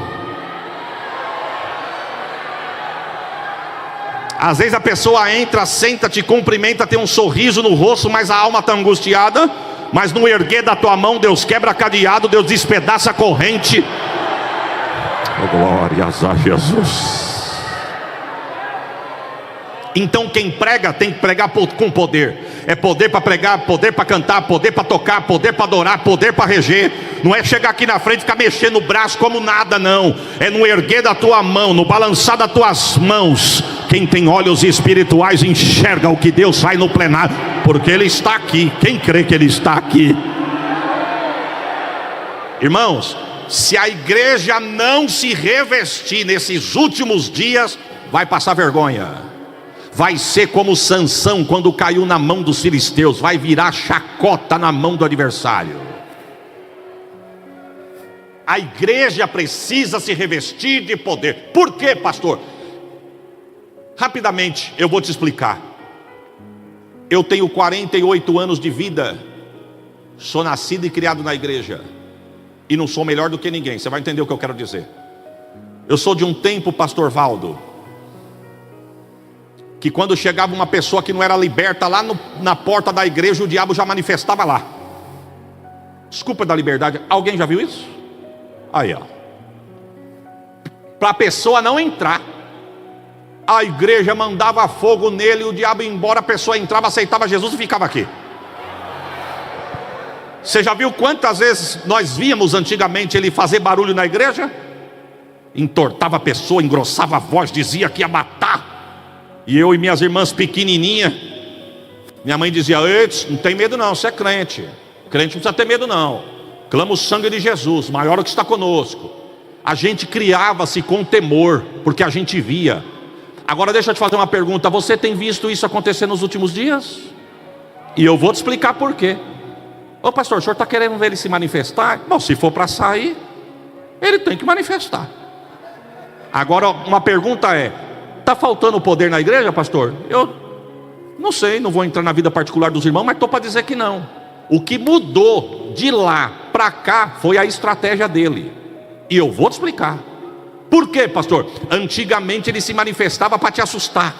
Às vezes a pessoa entra, senta, te cumprimenta, tem um sorriso no rosto, mas a alma está angustiada. Mas no erguer da tua mão, Deus quebra cadeado, Deus despedaça a corrente. Oh, glórias a Jesus. Então quem prega tem que pregar com poder. É poder para pregar, poder para cantar, poder para tocar, poder para adorar, poder para reger. Não é chegar aqui na frente e ficar mexendo o braço como nada, não. É no erguer da tua mão, no balançar das tuas mãos. Quem tem olhos espirituais enxerga o que Deus faz no plenário, porque Ele está aqui. Quem crê que Ele está aqui? Irmãos, se a igreja não se revestir nesses últimos dias, vai passar vergonha. Vai ser como Sansão quando caiu na mão dos filisteus. Vai virar chacota na mão do adversário. A igreja precisa se revestir de poder. Por quê, pastor? Rapidamente eu vou te explicar. Eu tenho 48 anos de vida. Sou nascido e criado na igreja. E não sou melhor do que ninguém. Você vai entender o que eu quero dizer. Eu sou de um tempo, pastor Valdo, que quando chegava uma pessoa que não era liberta lá na porta da igreja, o diabo já manifestava lá. Desculpa da liberdade. Alguém já viu isso? Aí, ó. Para a pessoa não entrar, a igreja mandava fogo nele, o diabo ia embora, a pessoa entrava, aceitava Jesus e ficava aqui. Você já viu quantas vezes nós víamos antigamente ele fazer barulho na igreja? Entortava a pessoa, engrossava a voz, dizia que ia matar. E eu e minhas irmãs pequenininhas, minha mãe dizia: não tem medo não, você é crente. Crente não precisa ter medo não. Clama o sangue de Jesus, maior o que está conosco. A gente criava-se com temor, porque a gente via. Agora deixa eu te fazer uma pergunta. Você tem visto isso acontecer nos últimos dias? E eu vou te explicar por quê. Ô pastor, o senhor está querendo ver ele se manifestar? Bom, se for para sair, ele tem que manifestar. Agora uma pergunta é: está faltando poder na igreja, pastor? Eu não sei, não vou entrar na vida particular dos irmãos, mas estou para dizer que não. O que mudou de lá para cá foi a estratégia dele. E eu vou te explicar. Por quê, pastor? Antigamente ele se manifestava para te assustar,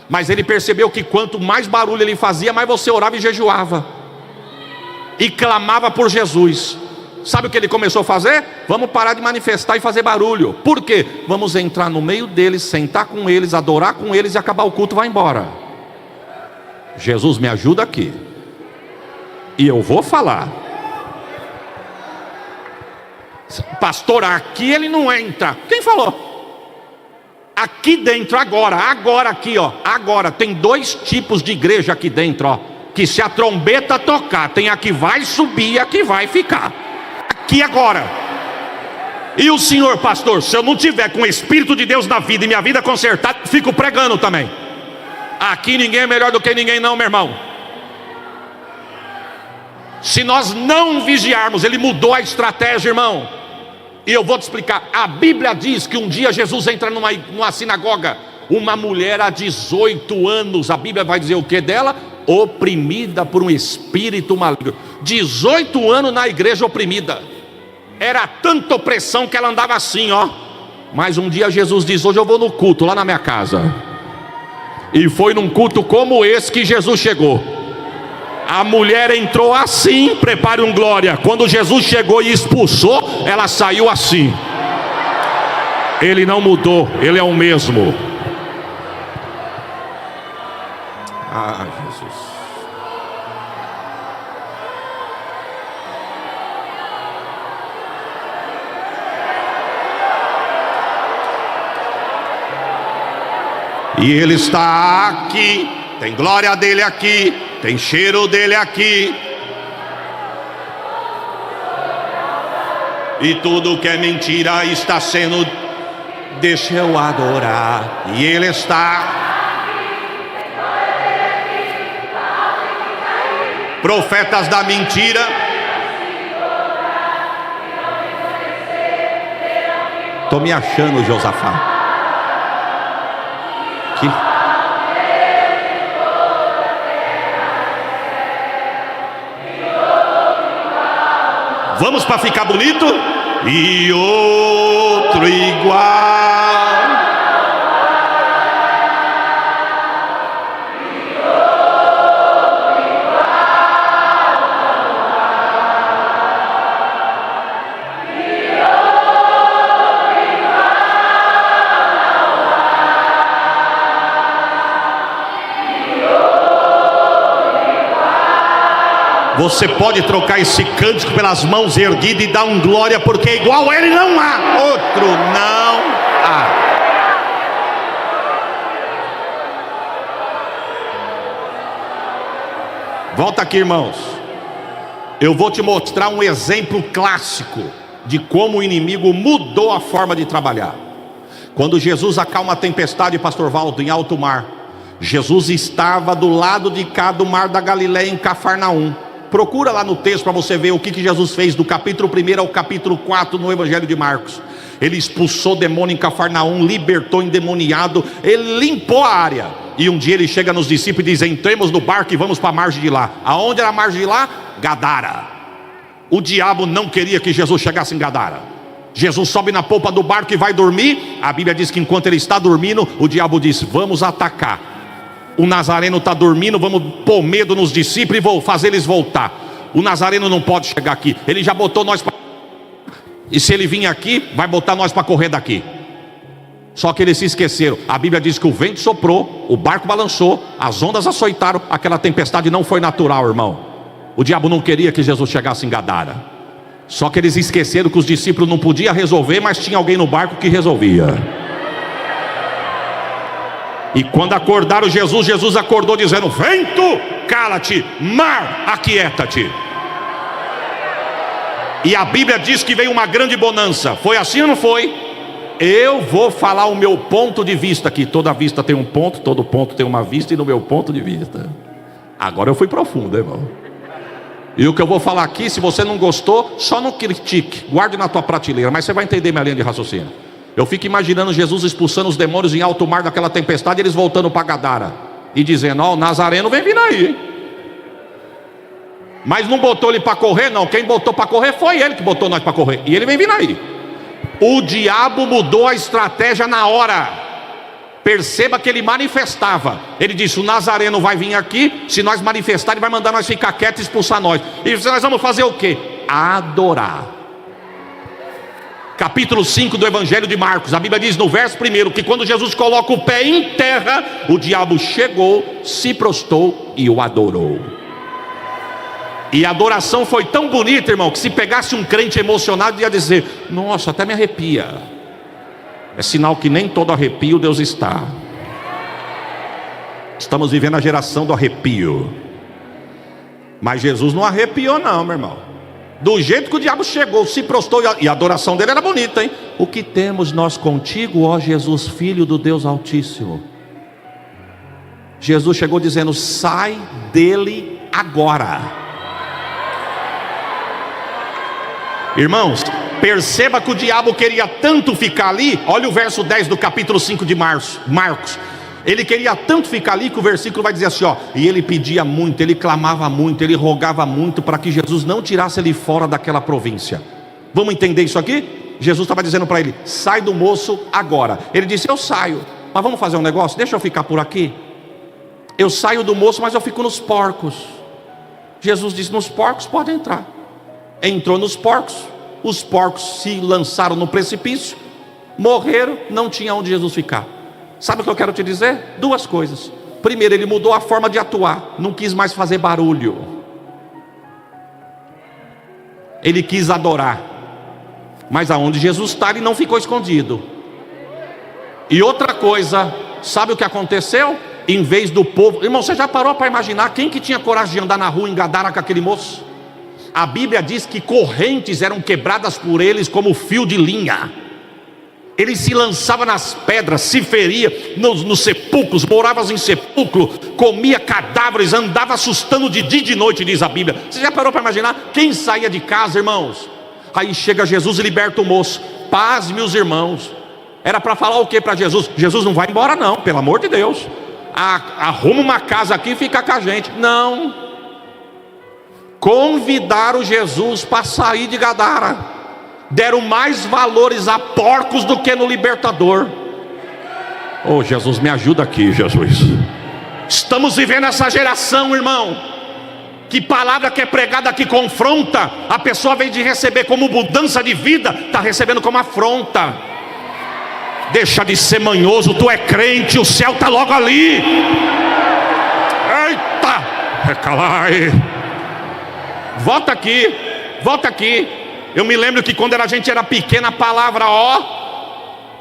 mas ele percebeu que quanto mais barulho ele fazia, mais você orava e jejuava e clamava por Jesus. Sabe o que ele começou a fazer? Vamos parar de manifestar e fazer barulho. Por quê? Vamos entrar no meio deles, sentar com eles, adorar com eles e acabar o culto, vai embora. Jesus me ajuda aqui. E eu vou falar. Pastor, aqui ele não entra. Quem falou? Aqui dentro agora aqui, ó. Agora tem dois tipos de igreja aqui dentro, ó. Que se a trombeta tocar, tem a que vai subir e a que vai ficar. Aqui agora. E o senhor, pastor, se eu não tiver com o Espírito de Deus na vida e minha vida consertada, fico pregando também. Aqui ninguém é melhor do que ninguém não, meu irmão. Se nós não vigiarmos, ele mudou a estratégia, irmão. E eu vou te explicar. A Bíblia diz que um dia Jesus entra numa sinagoga. Uma mulher há 18 anos, a Bíblia vai dizer o que dela? Oprimida por um espírito maligno. 18 anos na igreja oprimida. Era tanta opressão que ela andava assim, ó. Mas um dia Jesus diz: hoje eu vou no culto lá na minha casa. E foi num culto como esse que Jesus chegou. A mulher entrou assim, prepare um glória. Quando Jesus chegou e expulsou, ela saiu assim. Ele não mudou, Ele é o mesmo. Ah, Jesus. E Ele está aqui, tem glória dele aqui, tem cheiro dele aqui. E tudo que é mentira está sendo, deixa eu adorar. E Ele está. Profetas da mentira. Estou me achando, Josafá. Vamos para ficar bonito? E outro igual. Você pode trocar esse cântico pelas mãos erguidas e dar um glória, porque igual a Ele não há, outro não há. Volta aqui, irmãos. Eu vou te mostrar um exemplo clássico de como o inimigo mudou a forma de trabalhar. Quando Jesus acalma a tempestade, pastor Valdo, em alto mar, Jesus estava do lado de cá do mar da Galileia, em Cafarnaum. Procura lá no texto para você ver o que Jesus fez do capítulo 1 ao capítulo 4 no Evangelho de Marcos. Ele expulsou demônio em Cafarnaum, libertou endemoniado, ele limpou a área. E um dia ele chega nos discípulos e diz: entremos no barco e vamos para a margem de lá. Aonde era a margem de lá? Gadara. O diabo não queria que Jesus chegasse em Gadara. Jesus sobe na polpa do barco e vai dormir. A Bíblia diz que enquanto ele está dormindo, o diabo diz: vamos atacar. O Nazareno está dormindo, vamos pôr medo nos discípulos e vou fazer eles voltar. O Nazareno não pode chegar aqui. Ele já botou nós para... E se ele vir aqui, vai botar nós para correr daqui. Só que eles se esqueceram. A Bíblia diz que o vento soprou, o barco balançou, as ondas açoitaram. Aquela tempestade não foi natural, irmão. O diabo não queria que Jesus chegasse em Gadara. Só que eles esqueceram que os discípulos não podiam resolver, mas tinha alguém no barco que resolvia. E quando acordaram Jesus, Jesus acordou dizendo: vento, cala-te, mar, aquieta-te. E a Bíblia diz que veio uma grande bonança. Foi assim ou não foi? Eu vou falar o meu ponto de vista aqui. Toda vista tem um ponto, todo ponto tem uma vista. E no meu ponto de vista, agora eu fui profundo, irmão. E o que eu vou falar aqui, se você não gostou, só não critique, guarde na tua prateleira, mas você vai entender minha linha de raciocínio. Eu fico imaginando Jesus expulsando os demônios em alto mar daquela tempestade, eles voltando para Gadara e dizendo: ó, o Nazareno vem vindo aí. Mas não botou ele para correr, não. Quem botou para correr foi ele que botou nós para correr. E ele vem vindo aí. O diabo mudou a estratégia na hora. Perceba que ele manifestava. Ele disse: o Nazareno vai vir aqui. Se nós manifestar, ele vai mandar nós ficar quietos e expulsar nós. E nós vamos fazer o quê? Adorar. Capítulo 5 do Evangelho de Marcos, a Bíblia diz no verso 1 que quando Jesus coloca o pé em terra, o diabo chegou, se prostrou e o adorou. E a adoração foi tão bonita, irmão, que se pegasse um crente emocionado, ia dizer: nossa, até me arrepia. É sinal que nem todo arrepio Deus está. Estamos vivendo a geração do arrepio. Mas Jesus não arrepiou não, meu irmão. Do jeito que o diabo chegou, se prostrou, e a adoração dele era bonita, hein? O que temos nós contigo, ó Jesus, Filho do Deus Altíssimo? Jesus chegou dizendo: sai dele agora. Irmãos, perceba que o diabo queria tanto ficar ali. Olha o verso 10 do capítulo 5 de Marcos. Ele queria tanto ficar ali que o versículo vai dizer assim, ó: e ele pedia muito, ele clamava muito, ele rogava muito para que Jesus não tirasse ele fora daquela província. Vamos entender isso aqui? Jesus estava dizendo para ele: sai do moço agora. Ele disse: eu saio, mas vamos fazer um negócio, deixa eu ficar por aqui. Eu saio do moço, mas eu fico nos porcos. Jesus disse: nos porcos pode entrar. Entrou nos porcos, os porcos se lançaram no precipício, morreram, não tinha onde Jesus ficar. Sabe o que eu quero te dizer? Duas coisas. Primeiro, ele mudou a forma de atuar, não quis mais fazer barulho, ele quis adorar. Mas aonde Jesus está, ele não ficou escondido. E outra coisa, sabe o que aconteceu? Em vez do povo, irmão, você já parou para imaginar quem que tinha coragem de andar na rua em Gadara com aquele moço? A Bíblia diz que correntes eram quebradas por eles como fio de linha. Ele se lançava nas pedras, se feria nos sepulcros, morava em sepulcro, comia cadáveres, andava assustando de dia e de noite, diz a Bíblia. Você já parou para imaginar quem saía de casa, irmãos? Aí chega Jesus e liberta o moço. Paz, meus irmãos. Era para falar o que para Jesus? Jesus não vai embora não, pelo amor de Deus. Arruma uma casa aqui e fica com a gente. Não. Convidaram Jesus para sair de Gadara. Deram mais valores a porcos do que no libertador. Oh, Jesus, me ajuda aqui, Jesus. Estamos vivendo essa geração, irmão, que palavra que é pregada que confronta, a pessoa vem de receber como mudança de vida, está recebendo como afronta. Deixa de ser manhoso, tu é crente, o céu está logo ali. Eita, recalai. Volta aqui, volta aqui. Eu me lembro que quando a gente era pequena, a palavra ó,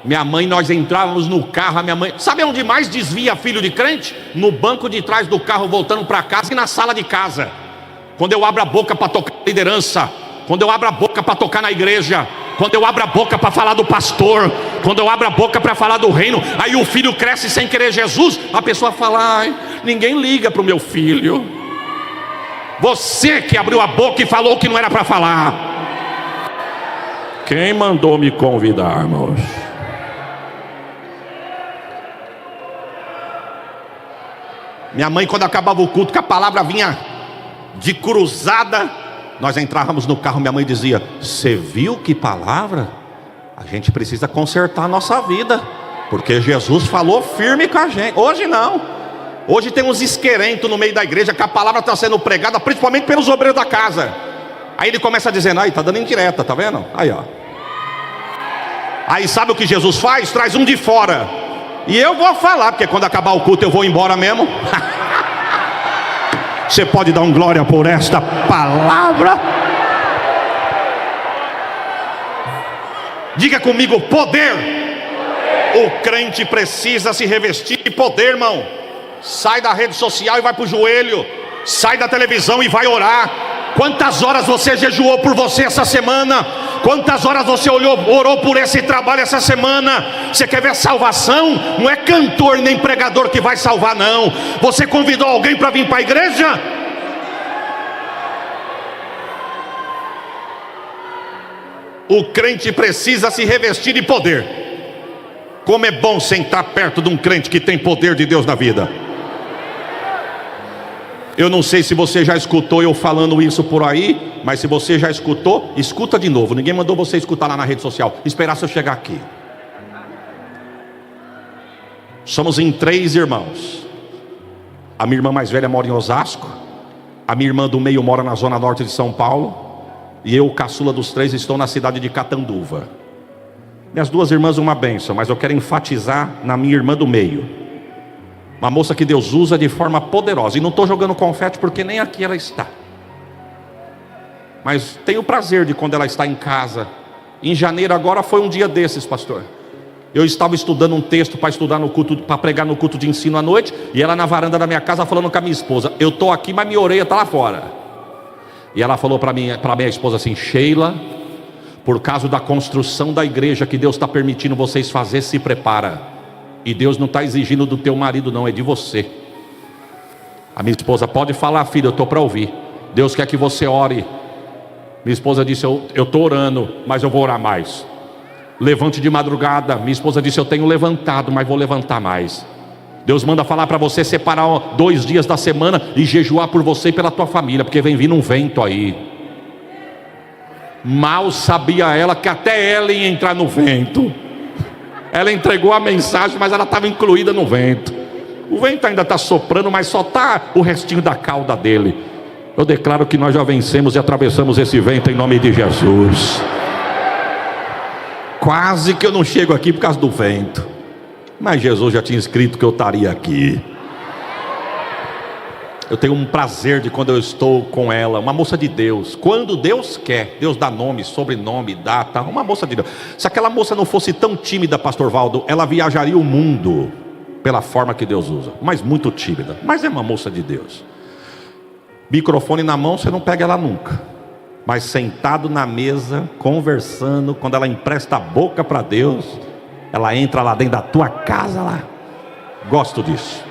minha mãe, nós entrávamos no carro, a minha mãe, sabe onde mais desvia filho de crente? No banco de trás do carro voltando para casa e na sala de casa. Quando eu abro a boca para tocar na liderança, quando eu abro a boca para tocar na igreja, quando eu abro a boca para falar do pastor, quando eu abro a boca para falar do reino, aí o filho cresce sem querer Jesus, a pessoa fala: ai, ninguém liga para o meu filho. Você que abriu a boca e falou que não era para falar. Quem mandou me convidar, irmãos? Minha mãe, quando acabava o culto, que a palavra vinha de cruzada, nós entrávamos no carro, minha mãe dizia: você viu que palavra? A gente precisa consertar a nossa vida, porque Jesus falou firme com a gente. Hoje não. Hoje tem uns esquerentos no meio da igreja, que a palavra está sendo pregada, principalmente pelos obreiros da casa. Aí ele começa dizendo: aí, está dando indireta, tá vendo? Aí, ó. Aí sabe o que Jesus faz? Traz um de fora. E eu vou falar, porque quando acabar o culto eu vou embora mesmo. Você pode dar um glória por esta palavra? Diga comigo: poder. O crente precisa se revestir de poder, irmão. Sai da rede social e vai para o joelho. Sai da televisão e vai orar. Quantas horas você jejuou por você essa semana? Quantas horas você orou por esse trabalho essa semana? Você quer ver salvação? Não é cantor nem pregador que vai salvar, não. Você convidou alguém para vir para a igreja? O crente precisa se revestir de poder. Como é bom sentar perto de um crente que tem poder de Deus na vida. Eu não sei se você já escutou eu falando isso por aí, mas se você já escutou, escuta de novo. Ninguém mandou você escutar lá na rede social. Esperar se eu chegar aqui. Somos em 3 irmãos. A minha irmã mais velha mora em Osasco. A minha irmã do meio mora na zona norte de São Paulo. E eu, o caçula dos 3, estou na cidade de Catanduva. Minhas 2 irmãs, uma bênção, mas eu quero enfatizar na minha irmã do meio. Uma moça que Deus usa de forma poderosa. E não estou jogando confete porque nem aqui ela está. Mas tenho o prazer de quando ela está em casa. Em janeiro agora foi um dia desses, pastor. Eu estava estudando um texto para estudar no culto, para pregar no culto de ensino à noite. E ela na varanda da minha casa falando com a minha esposa: eu estou aqui, mas minha orelha está lá fora. E ela falou para minha esposa assim: Sheila, por causa da construção da igreja que Deus está permitindo vocês fazer, se prepara. E Deus não está exigindo do teu marido não, é de você. A minha esposa: pode falar, filha, eu estou para ouvir. Deus quer que você ore. Minha esposa disse: eu estou orando, mas eu vou orar mais. Levante de madrugada. Minha esposa disse: eu tenho levantado, mas vou levantar mais. Deus manda falar para você separar 2 dias da semana e jejuar por você e pela tua família, porque vem vindo um vento aí. Mal sabia ela que até ela ia entrar no vento. Ela entregou a mensagem, mas ela estava incluída no vento. O vento ainda está soprando, mas só está o restinho da cauda dele. Eu declaro que nós já vencemos e atravessamos esse vento em nome de Jesus. Quase que eu não chego aqui por causa do vento, mas Jesus já tinha escrito que eu estaria aqui. Eu tenho um prazer de quando eu estou com ela, uma moça de Deus. Quando Deus quer, Deus dá nome, sobrenome, data. Uma moça de Deus. Se aquela moça não fosse tão tímida, pastor Valdo, ela viajaria o mundo pela forma que Deus usa. Mas muito tímida, mas é uma moça de Deus. Microfone na mão, você não pega ela nunca. Mas sentado na mesa, conversando, quando ela empresta a boca para Deus, ela entra lá dentro da tua casa lá. Gosto disso.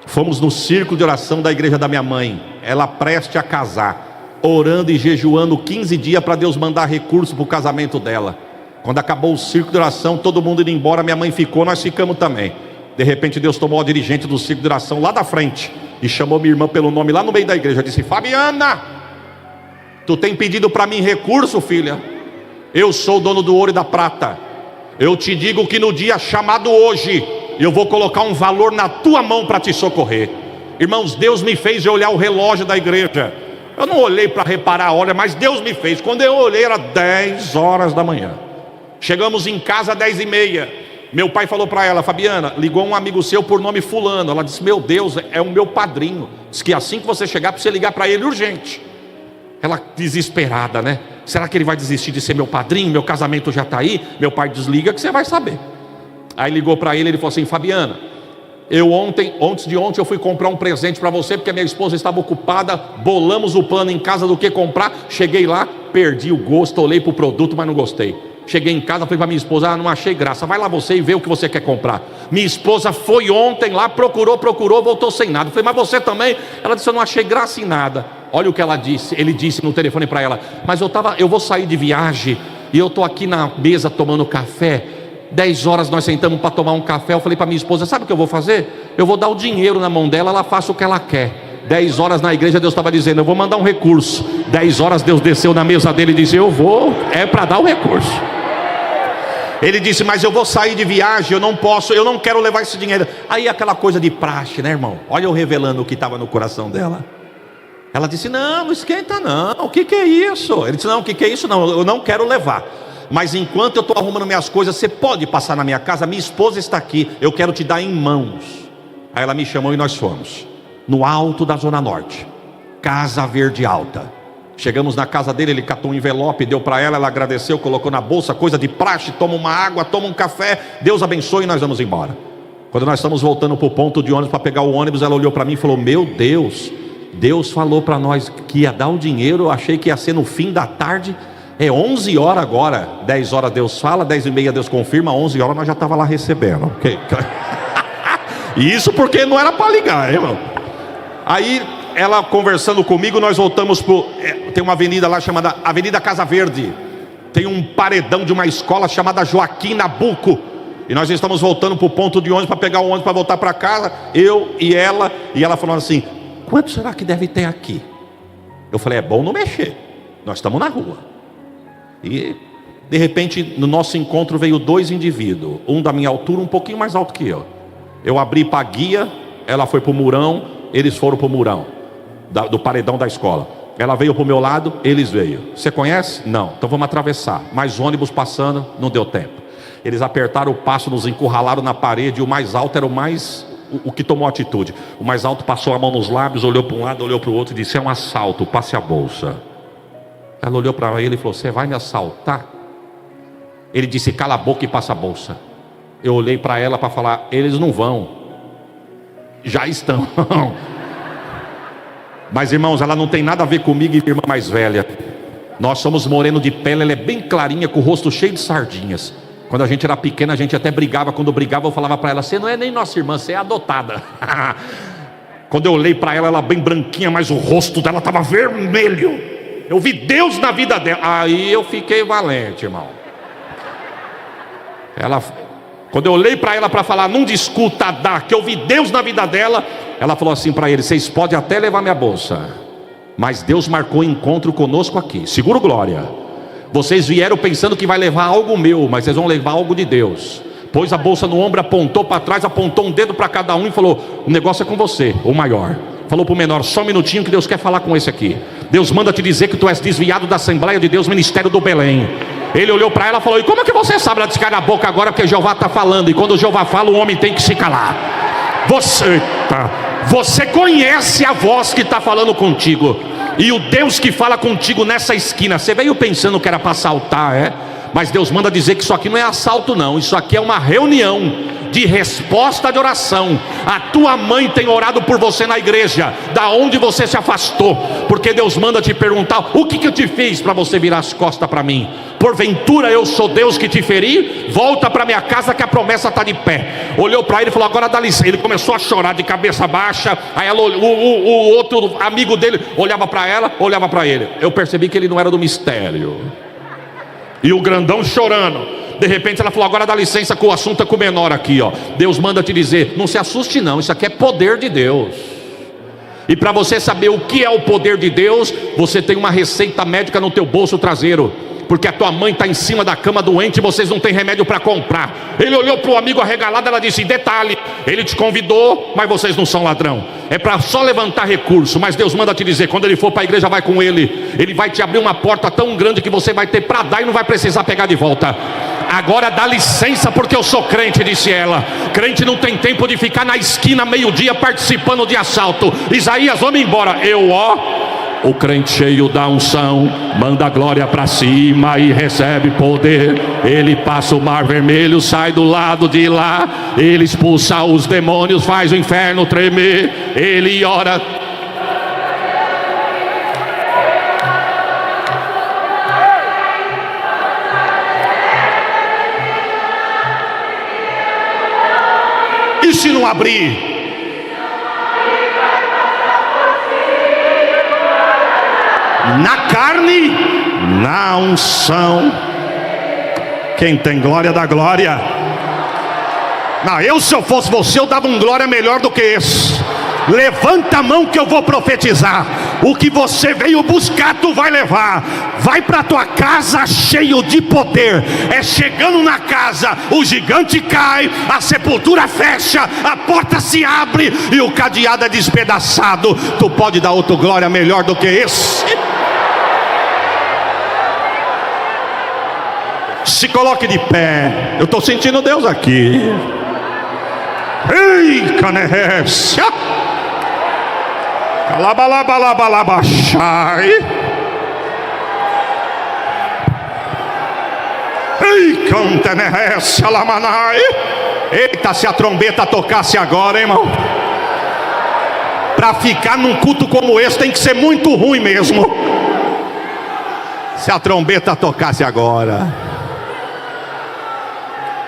Fomos no círculo de oração da igreja da minha mãe. Ela preste a casar, orando e jejuando 15 dias para Deus mandar recurso para o casamento dela. Quando acabou o círculo de oração, todo mundo indo embora, minha mãe ficou, nós ficamos também. De repente Deus tomou a dirigente do círculo de oração lá da frente e chamou minha irmã pelo nome lá no meio da igreja. Disse: Fabiana, tu tem pedido para mim recurso, filha? Eu sou o dono do ouro e da prata. Eu te digo que no dia chamado hoje, eu vou colocar um valor na tua mão para te socorrer. Irmãos, Deus me fez eu olhar o relógio da igreja. Eu não olhei para reparar a hora, mas Deus me fez. Quando eu olhei era 10 horas da manhã. Chegamos em casa às 10h30. Meu pai falou para ela: Fabiana, ligou um amigo seu por nome fulano. Ela disse: meu Deus, é o meu padrinho. Diz que assim que você chegar, precisa ligar para ele urgente. Ela desesperada, né? Será que ele vai desistir de ser meu padrinho? Meu casamento já está aí. Meu pai: desliga que você vai saber. Aí ligou para ele, ele falou assim: Fabiana, antes de ontem eu fui comprar um presente para você, porque a minha esposa estava ocupada, bolamos o plano em casa do que comprar. Cheguei lá, perdi o gosto, olhei para o produto, mas não gostei. Cheguei em casa, falei para minha esposa: não achei graça, vai lá você e vê o que você quer comprar. Minha esposa foi ontem lá, procurou, voltou sem nada. Falei: mas você também? Ela disse: eu não achei graça em nada. Olha o que ela disse, ele disse no telefone para ela: mas eu vou sair de viagem, e eu estou aqui na mesa tomando café. 10 horas nós sentamos para tomar um café. Eu falei para minha esposa: sabe o que eu vou fazer? Eu vou dar o dinheiro na mão dela, ela faça o que ela quer. 10 horas na igreja Deus estava dizendo: eu vou mandar um recurso. 10 horas Deus desceu na mesa dele e disse: eu vou, é para dar o recurso. Ele disse: mas eu vou sair de viagem, eu não posso, eu não quero levar esse dinheiro. Aí aquela coisa de praxe, né, irmão? Olha eu revelando o que estava no coração dela. Ela disse: não esquenta não, o que é isso? Ele disse: não, o que é isso? Não, eu não quero levar. Mas enquanto eu estou arrumando minhas coisas, você pode passar na minha casa, minha esposa está aqui, eu quero te dar em mãos. Aí ela me chamou e nós fomos no alto da Zona Norte, Casa Verde Alta. Chegamos na casa dele, ele catou um envelope, deu para ela, ela agradeceu, colocou na bolsa, coisa de praxe, toma uma água, toma um café, Deus abençoe e nós vamos embora. Quando nós estamos voltando para o ponto de ônibus para pegar o ônibus, ela olhou para mim e falou: meu Deus, Deus falou para nós que ia dar o dinheiro, eu achei que ia ser no fim da tarde. É 11 horas agora, 10 horas Deus fala, 10h30 Deus confirma, 11 horas nós já estava lá recebendo. Okay. E isso porque não era para ligar, irmão. Aí ela conversando comigo, nós voltamos tem uma avenida lá chamada Avenida Casa Verde. Tem um paredão de uma escola chamada Joaquim Nabuco. E nós estamos voltando para o ponto de ônibus para pegar o ônibus para voltar para casa, eu e ela falando assim: quanto será que deve ter aqui? Eu falei: é bom não mexer, nós estamos na rua. E de repente no nosso encontro veio 2 indivíduos, um da minha altura, um pouquinho mais alto que eu. Eu abri para a guia, ela foi para o murão, eles foram para o murão do paredão da escola. Ela veio para o meu lado, eles veio. Você conhece? Não, então vamos atravessar. Mais ônibus passando, não deu tempo. Eles apertaram o passo, nos encurralaram na parede. E o mais alto era o que tomou atitude. O mais alto passou a mão nos lábios, olhou para um lado, olhou para o outro e disse: é um assalto, passe a bolsa. Ela olhou para ele e falou: você vai me assaltar? Ele disse: cala a boca e passa a bolsa. Eu olhei para ela para falar: eles não vão, já estão. Mas irmãos, ela não tem nada a ver comigo e minha irmã mais velha. Nós somos moreno de pele, ela é bem clarinha, com o rosto cheio de sardinhas. Quando a gente era pequena, a gente até brigava. Quando eu brigava, eu falava para ela: você não é nem nossa irmã, você é adotada. Quando eu olhei para ela, ela bem branquinha, mas o rosto dela estava vermelho. Eu vi Deus na vida dela. Aí eu fiquei valente, irmão. Quando eu olhei para ela para falar: não discuta, que eu vi Deus na vida dela, ela falou assim para ele: vocês podem até levar minha bolsa, mas Deus marcou encontro conosco aqui. Seguro glória. Vocês vieram pensando que vai levar algo meu, mas vocês vão levar algo de Deus. Pôs a bolsa no ombro, apontou para trás, apontou um dedo para cada um e falou: o negócio é com você, o maior. Falou para o menor: só um minutinho que Deus quer falar com esse aqui. Deus manda te dizer que tu és desviado da Assembleia de Deus, Ministério do Belém. Ele olhou para ela e falou: e como é que você sabe? Ela disse: cala a boca agora, porque Jeová está falando. E quando Jeová fala, o homem tem que se calar. Você conhece a voz que está falando contigo. E o Deus que fala contigo nessa esquina, você veio pensando que era para assaltar, é? Mas Deus manda dizer que isso aqui não é assalto não. Isso aqui é uma reunião de resposta de oração. A tua mãe tem orado por você na igreja, da onde você se afastou, porque Deus manda te perguntar: o que eu te fiz para você virar as costas para mim? Porventura eu sou Deus que te feri? Volta para minha casa que a promessa está de pé. Olhou para ele e falou: agora dá licença. Ele começou a chorar de cabeça baixa. Aí ela, o outro amigo dele olhava para ela, olhava para ele. Eu percebi que ele não era do mistério. E o grandão chorando. De repente ela falou: agora dá licença, que o assunto é com o menor aqui, ó. Deus manda te dizer: não se assuste não, isso aqui é poder de Deus. E para você saber o que é o poder de Deus, você tem uma receita médica no teu bolso traseiro, porque a tua mãe está em cima da cama doente e vocês não têm remédio para comprar. Ele olhou para o amigo arregalado, ela disse: detalhe, ele te convidou, mas vocês não são ladrão. É para só levantar recurso. Mas Deus manda te dizer: quando ele for para a igreja, vai com ele. Ele vai te abrir uma porta tão grande que você vai ter para dar e não vai precisar pegar de volta. Agora dá licença, porque eu sou crente, disse ela. Crente não tem tempo de ficar na esquina meio-dia participando de assalto. Isaías, vamos embora. O crente cheio da unção manda a glória para cima e recebe poder. Ele passa o mar vermelho, sai do lado de lá. Ele expulsa os demônios, faz o inferno tremer. Ele ora. E se não abrir? Na carne, na unção. Quem tem glória dá glória. Não, eu, se eu fosse você, eu dava um glória melhor do que esse. Levanta a mão que eu vou profetizar. O que você veio buscar, tu vai levar. Vai para tua casa cheio de poder. É chegando na casa, o gigante cai, a sepultura fecha, a porta se abre e o cadeado é despedaçado. Tu pode dar outro glória melhor do que esse? Se coloque de pé. Eu estou sentindo Deus aqui. Ei, canerrécia. Calabalabalabalabaxai. Ei, cantenerrécia lamanai. Eita, se a trombeta tocasse agora, hein, irmão. Para ficar num culto como esse tem que ser muito ruim mesmo. Se a trombeta tocasse agora.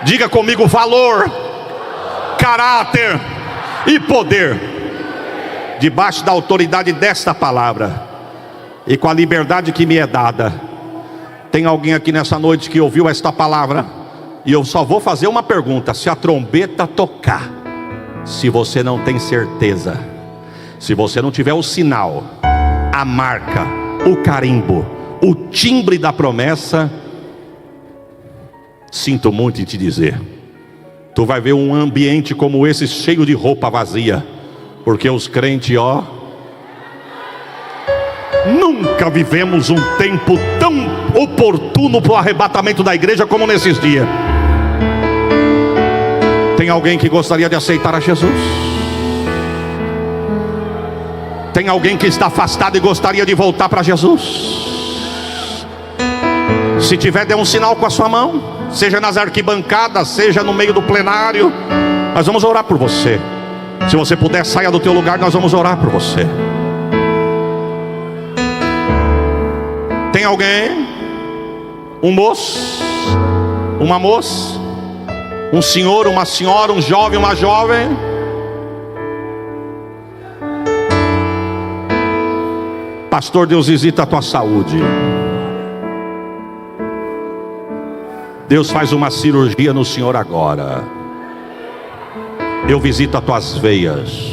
Diga comigo: valor, caráter e poder, debaixo da autoridade desta palavra e com a liberdade que me é dada. Tem alguém aqui nessa noite que ouviu esta palavra? E eu só vou fazer uma pergunta: se a trombeta tocar, se você não tem certeza, se você não tiver o sinal, a marca, o carimbo, o timbre da promessa, sinto muito em te dizer, tu vai ver um ambiente como esse cheio de roupa vazia, porque os crentes, nunca vivemos um tempo tão oportuno para o arrebatamento da igreja como nesses dias. Tem alguém que gostaria de aceitar a Jesus? Tem alguém que está afastado e gostaria de voltar para Jesus? Se tiver, dê um sinal com a sua mão. Seja nas arquibancadas, seja no meio do plenário. Nós vamos orar por você. Se você puder, saia do teu lugar, nós vamos orar por você. Tem alguém? Um moço? Uma moça? Um senhor, uma senhora, um jovem, uma jovem? Pastor, Deus visita a tua saúde. Deus faz uma cirurgia no Senhor agora. Eu visito as tuas veias.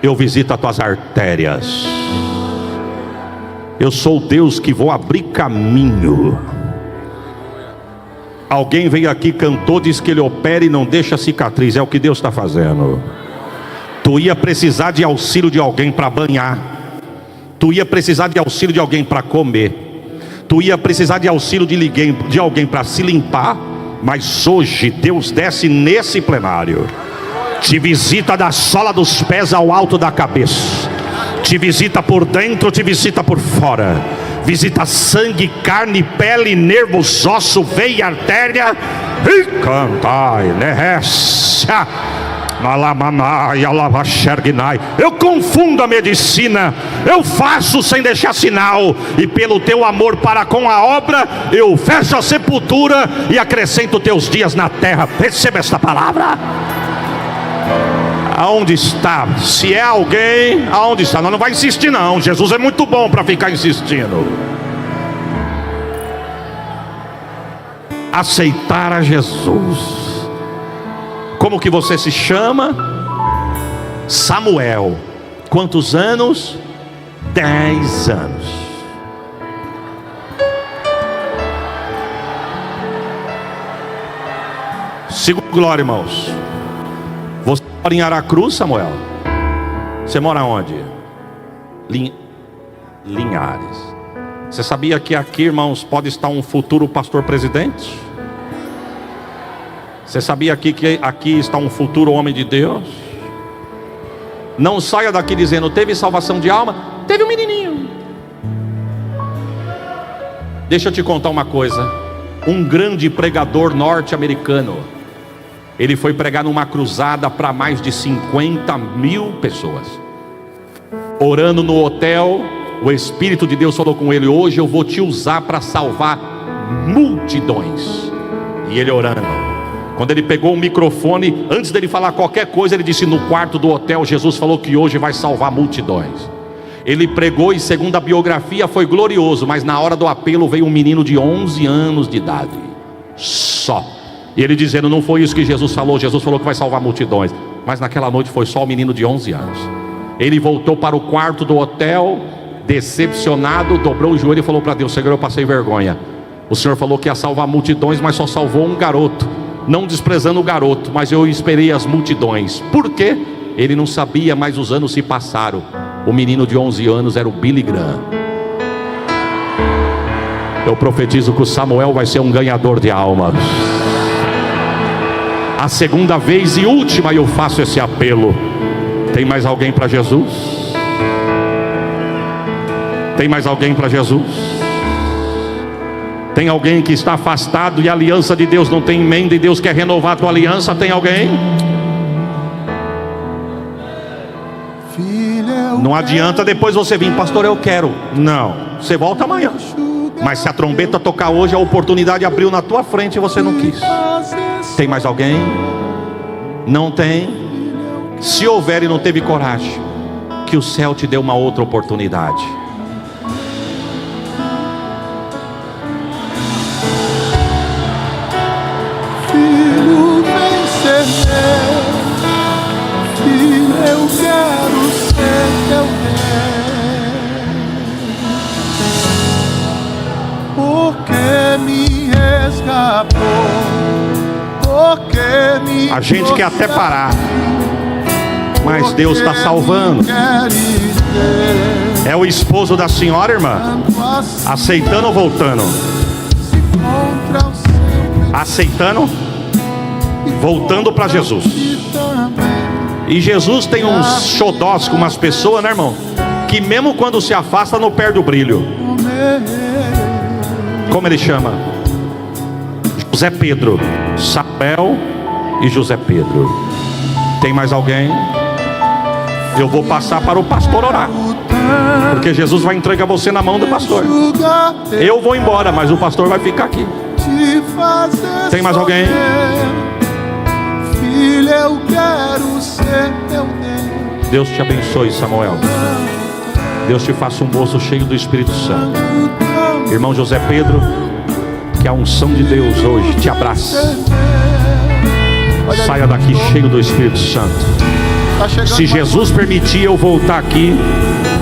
Eu visito as tuas artérias. Eu sou o Deus que vou abrir caminho. Alguém veio aqui, cantou, disse que ele opera e não deixa cicatriz. É o que Deus está fazendo. Tu ia precisar de auxílio de alguém para banhar. Tu ia precisar de auxílio de alguém para comer. Tu ia precisar de auxílio de alguém para se limpar. Mas hoje Deus desce nesse plenário, te visita da sola dos pés ao alto da cabeça, te visita por dentro, te visita por fora, visita sangue, carne, pele, nervos, osso, veia, artéria. E cantai, nerrecia, malamanai, alavaxergnai. Eu confundo a medicina, eu faço sem deixar sinal, e pelo teu amor para com a obra, eu fecho a sepultura e acrescento teus dias na terra. Receba esta palavra. Aonde está? Se é alguém, aonde está? Não vai insistir não, Jesus é muito bom para ficar insistindo. Aceitar a Jesus. Como que você se chama? Samuel. Quantos anos? 10 anos. Segunda glória, irmãos. Você mora em Aracruz, Samuel? Você mora onde? Linhares. Você sabia que aqui, irmãos, pode estar um futuro pastor presidente? Você sabia que aqui está um futuro homem de Deus? Não saia daqui dizendo, teve salvação de alma? Teve um menininho. Deixa eu te contar uma coisa. Um grande pregador norte-americano, ele foi pregar numa cruzada para mais de 50.000 pessoas. Orando no hotel, o Espírito de Deus falou com ele, hoje eu vou te usar para salvar multidões. E ele orando. Quando ele pegou o microfone, antes dele falar qualquer coisa, ele disse, no quarto do hotel, Jesus falou que hoje vai salvar multidões. Ele pregou e segundo a biografia foi glorioso, mas na hora do apelo veio um menino de 11 anos de idade. Só. E ele dizendo, não foi isso que Jesus falou que vai salvar multidões. Mas naquela noite foi só o menino de 11 anos. Ele voltou para o quarto do hotel, decepcionado, dobrou o joelho e falou para Deus, Senhor, eu passei vergonha. O Senhor falou que ia salvar multidões, mas só salvou um garoto. Não desprezando o garoto, mas eu esperei as multidões. Por quê? Ele não sabia, mas os anos se passaram. O menino de 11 anos era o Billy Graham. Eu profetizo que o Samuel vai ser um ganhador de almas. A segunda vez e última eu faço esse apelo. Tem mais alguém para Jesus? Tem mais alguém para Jesus? Tem alguém que está afastado e a aliança de Deus não tem emenda e Deus quer renovar a tua aliança? Tem alguém? Não adianta depois você vir, pastor, eu quero. Não, você volta amanhã. Mas se a trombeta tocar hoje, a oportunidade abriu na tua frente e você não quis. Tem mais alguém? Não tem? Se houver e não teve coragem, que o céu te dê uma outra oportunidade. Filho, vem ser meu. Filho, eu quero ser teu Deus. Porque me resgatou. Porque me a gente quer até parar, mas Deus está salvando. É o esposo da senhora, irmã? Aceitando ou voltando? Aceitando, voltando para Jesus. E Jesus tem uns xodós com umas pessoas, né, irmão? Que mesmo quando se afasta não perde o brilho. Como ele chama? José Pedro, Samuel e José Pedro. Tem mais alguém? Eu vou passar para o pastor orar, porque Jesus vai entregar você na mão do pastor. Eu vou embora, mas o pastor vai ficar aqui. Tem mais alguém? Filho, eu quero ser teu Deus. Deus te abençoe, Samuel. Deus te faça um moço cheio do Espírito Santo. Irmão José Pedro, que a unção de Deus hoje te abraça. Saia daqui cheio do Espírito Santo. Se Jesus permitir eu voltar aqui,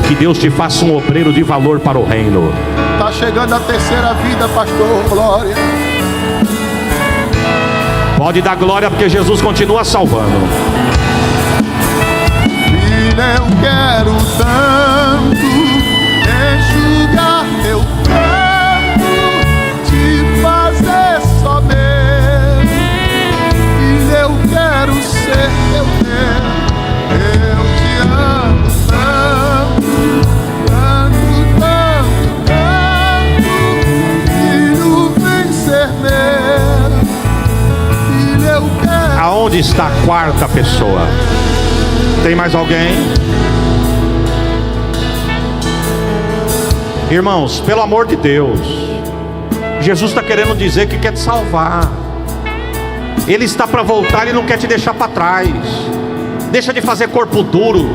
Que Deus te faça um obreiro de valor para o reino. Está chegando a terceira vida, pastor. Glória. Pode dar glória, porque Jesus continua salvando. Filho, eu quero tanto enxugar teu pranto, te fazer só meu. Filho, eu quero ser teu Deus. Eu te amo tanto, tanto, tanto, tanto. Filho, vem ser meu. Filho, eu quero. Aonde está a quarta pessoa? Tem mais alguém? Irmãos, pelo amor de Deus, Jesus está querendo dizer que quer te salvar. Ele está para voltar, Ele não quer te deixar para trás. Deixa de fazer corpo duro.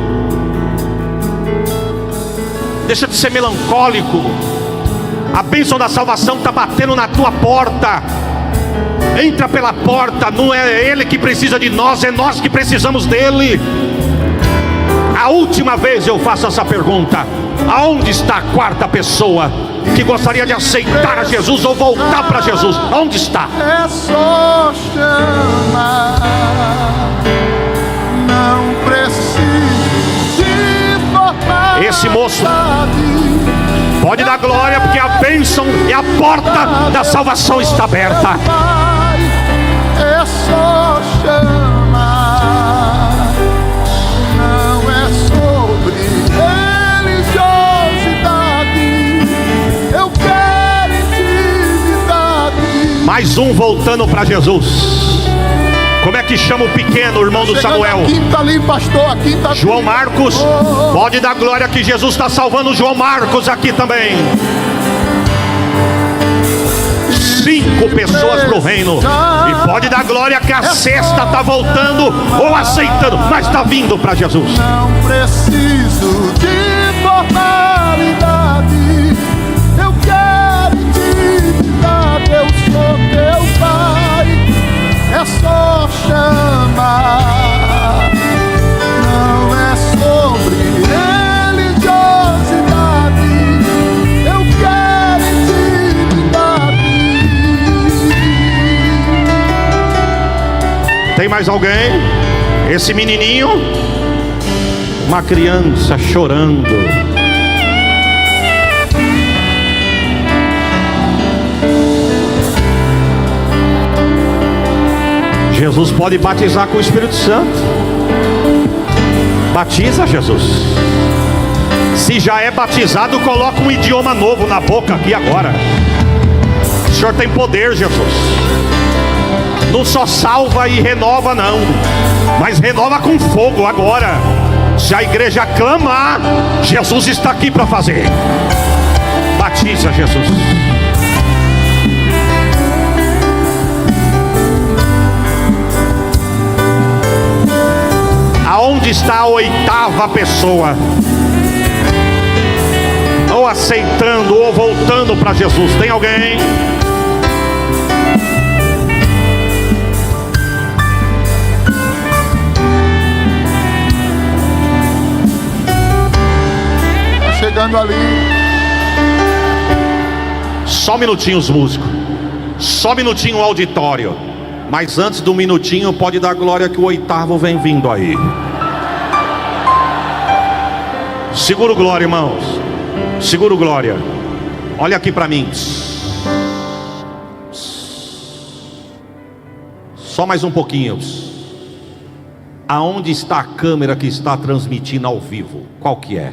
Deixa de ser melancólico. A bênção da salvação está batendo na tua porta. Entra pela porta. Não é Ele que precisa de nós, é nós que precisamos dEle. A última vez eu faço essa pergunta: aonde está a quarta pessoa que gostaria de aceitar a Jesus ou voltar para Jesus? Onde está? É só chamar. Não preciso de formalidade. Esse moço pode dar glória, porque a bênção e a porta da salvação está aberta. É só chamar. Não é sobre religiosidade. Eu quero intimidade. Mais um voltando para Jesus. Como é que chama o pequeno, o irmão do Samuel? A quinta ali, pastor, a quinta. João Marcos. Pode dar glória que Jesus está salvando o João Marcos aqui também. 5 pessoas para o reino. E pode dar glória que a sexta está voltando ou aceitando, mas está vindo para Jesus. Não preciso de formalidade. Eu quero intimidade. Eu sou teu pai. É só chamar. Não é sobre religiosidade. Eu quero intimidade. Tem mais alguém? Esse menininho, uma criança chorando. Jesus pode batizar com o Espírito Santo. Batiza, Jesus. Se já é batizado, coloca um idioma novo na boca aqui agora. O Senhor tem poder, Jesus. Não só salva e renova não, mas renova com fogo agora. Se a igreja clamar, Jesus está aqui para fazer. Batiza, Jesus. Aonde está a oitava pessoa? Ou aceitando ou voltando para Jesus? Tem alguém? Tá chegando ali. Só minutinho os músicos. Só minutinho o auditório. Mas antes do minutinho, pode dar glória que o oitavo vem vindo aí. Segura o glória, irmãos. Segura o glória. Olha aqui para mim. Só mais um pouquinho. Aonde está a câmera que está transmitindo ao vivo? Qual que é?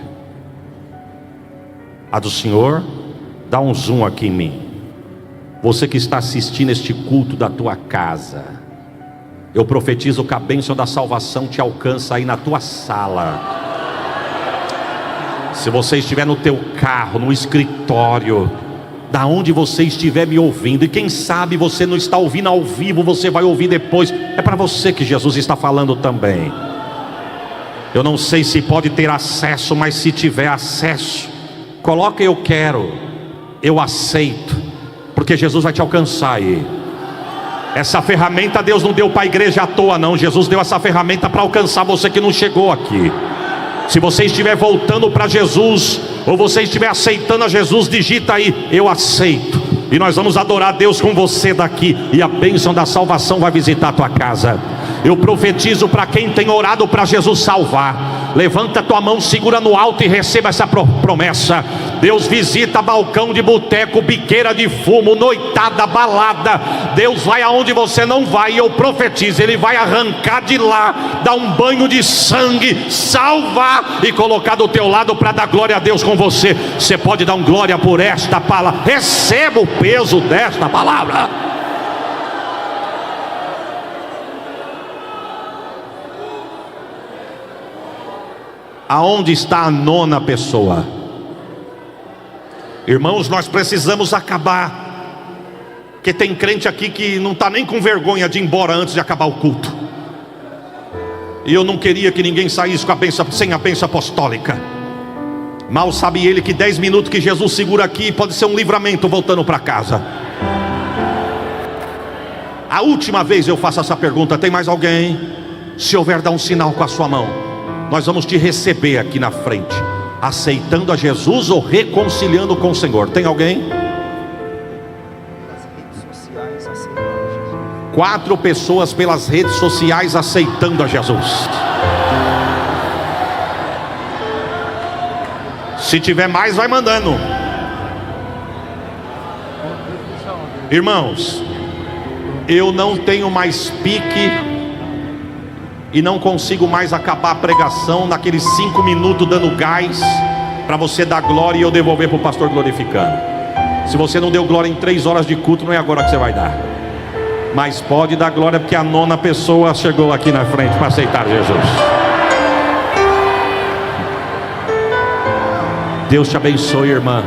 A do Senhor? Dá um zoom aqui em mim. Você que está assistindo este culto da tua casa, eu profetizo que a bênção da salvação te alcança aí na tua sala. Se você estiver no teu carro, no escritório, da onde você estiver me ouvindo, e quem sabe você não está ouvindo ao vivo, você vai ouvir depois. É para você que Jesus está falando também. Eu não sei se pode ter acesso, mas se tiver acesso, coloca eu quero, eu aceito, porque Jesus vai te alcançar aí. Essa ferramenta Deus não deu para a igreja à toa não. Jesus deu essa ferramenta para alcançar você que não chegou aqui. Se você estiver voltando para Jesus, ou você estiver aceitando a Jesus, digita aí: eu aceito. E nós vamos adorar a Deus com você daqui, e a bênção da salvação vai visitar a tua casa. Eu profetizo para quem tem orado para Jesus salvar: levanta a tua mão, segura no alto e receba essa promessa. Deus visita balcão de boteco, biqueira de fumo, noitada, balada. Deus vai aonde você não vai, e eu profetizo: Ele vai arrancar de lá, dar um banho de sangue, salvar e colocar do teu lado para dar glória a Deus com você. Você pode dar um glória por esta palavra. Receba o peso desta palavra. Aonde está a nona pessoa? Irmãos, nós precisamos acabar, porque tem crente aqui que não está nem com vergonha de ir embora antes de acabar o culto. E eu não queria que ninguém saísse com a bênção, sem a bênção apostólica. Mal sabe ele que 10 minutos que Jesus segura aqui pode ser um livramento voltando para casa. A última vez eu faço essa pergunta: tem mais alguém? Se houver, dá um sinal com a sua mão. Nós vamos te receber aqui na frente, aceitando a Jesus ou reconciliando com o Senhor. Tem alguém? 4 pessoas pelas redes sociais aceitando a Jesus. Se tiver mais, vai mandando. Irmãos, eu não tenho mais pique e não consigo mais acabar a pregação naqueles 5 minutos dando gás para você dar glória e eu devolver para o pastor glorificando. Se você não deu glória em 3 horas de culto, não é agora que você vai dar. Mas pode dar glória, porque a nona pessoa chegou aqui na frente para aceitar Jesus. Deus te abençoe, irmã.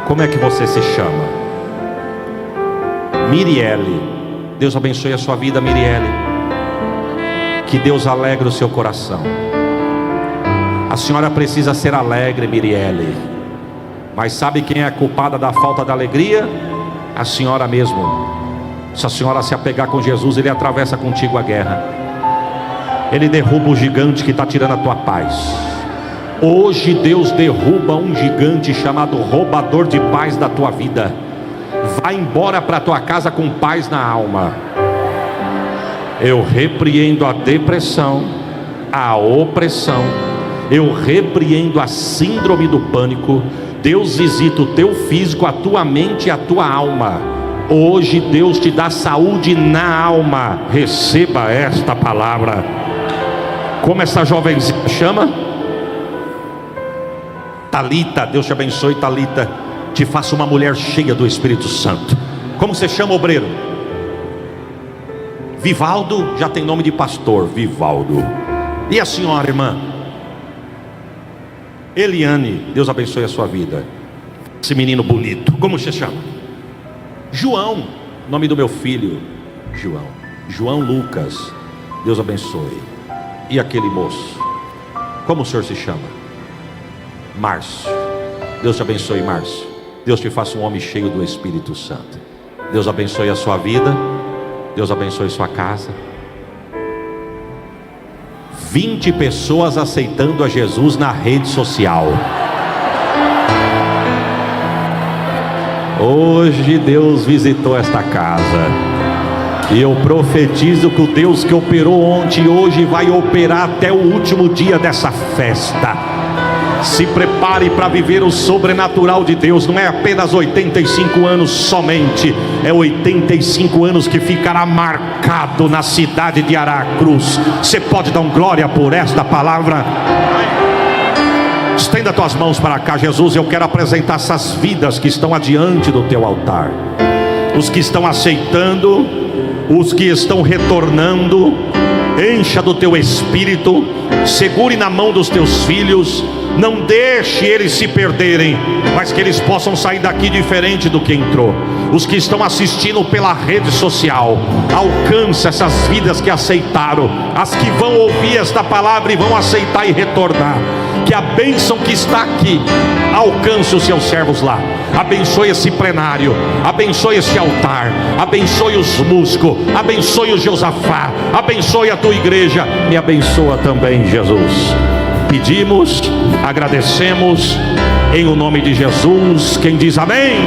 Como é que você se chama? Miriele. Deus abençoe a sua vida, Miriele. Que Deus alegre o seu coração. A senhora precisa ser alegre, Miriele. Mas sabe quem é a culpada da falta da alegria? A senhora mesmo. Se a senhora se apegar com Jesus, Ele atravessa contigo a guerra. Ele derruba o gigante que está tirando a tua paz. Hoje Deus derruba um gigante chamado roubador de paz da tua vida. Vai embora para a tua casa com paz na alma. Eu repreendo a depressão, a opressão. Eu repreendo a síndrome do pânico. Deus visita o teu físico, a tua mente e a tua alma. Hoje Deus te dá saúde na alma. Receba esta palavra. Como essa jovenzinha chama? Talita. Deus te abençoe, Talita. Te faça uma mulher cheia do Espírito Santo. Como você chama, obreiro? Vivaldo. Já tem nome de pastor, Vivaldo. E a senhora, irmã? Eliane. Deus abençoe a sua vida. Esse menino bonito, como você chama? João. Nome do meu filho, João. João Lucas. Deus abençoe. E aquele moço, como o senhor se chama? Márcio. Deus te abençoe, Márcio. Deus te faça um homem cheio do Espírito Santo. Deus abençoe a sua vida. Deus abençoe sua casa. 20 pessoas aceitando a Jesus na rede social. Hoje Deus visitou esta casa. E eu profetizo que o Deus que operou ontem e hoje vai operar até o último dia dessa festa. Se prepare para viver o sobrenatural de Deus. Não é apenas 85 anos somente, é 85 anos que ficará marcado na cidade de Aracruz. Você pode dar glória por esta palavra? Estenda tuas mãos para cá. Jesus, eu quero apresentar essas vidas que estão adiante do teu altar. Os que estão aceitando, os que estão retornando. Encha do teu espírito. Segure na mão dos teus filhos. Não deixe eles se perderem, mas que eles possam sair daqui diferente do que entrou. Os que estão assistindo pela rede social, alcança essas vidas que aceitaram. As que vão ouvir esta palavra e vão aceitar e retornar. que a bênção que está aqui alcance os seus servos lá. Abençoe esse plenário, abençoe esse altar, abençoe os músicos, abençoe o Josafá, abençoe a tua igreja, me abençoa também, Jesus. Pedimos, agradecemos, em o nome de Jesus. Quem diz amém?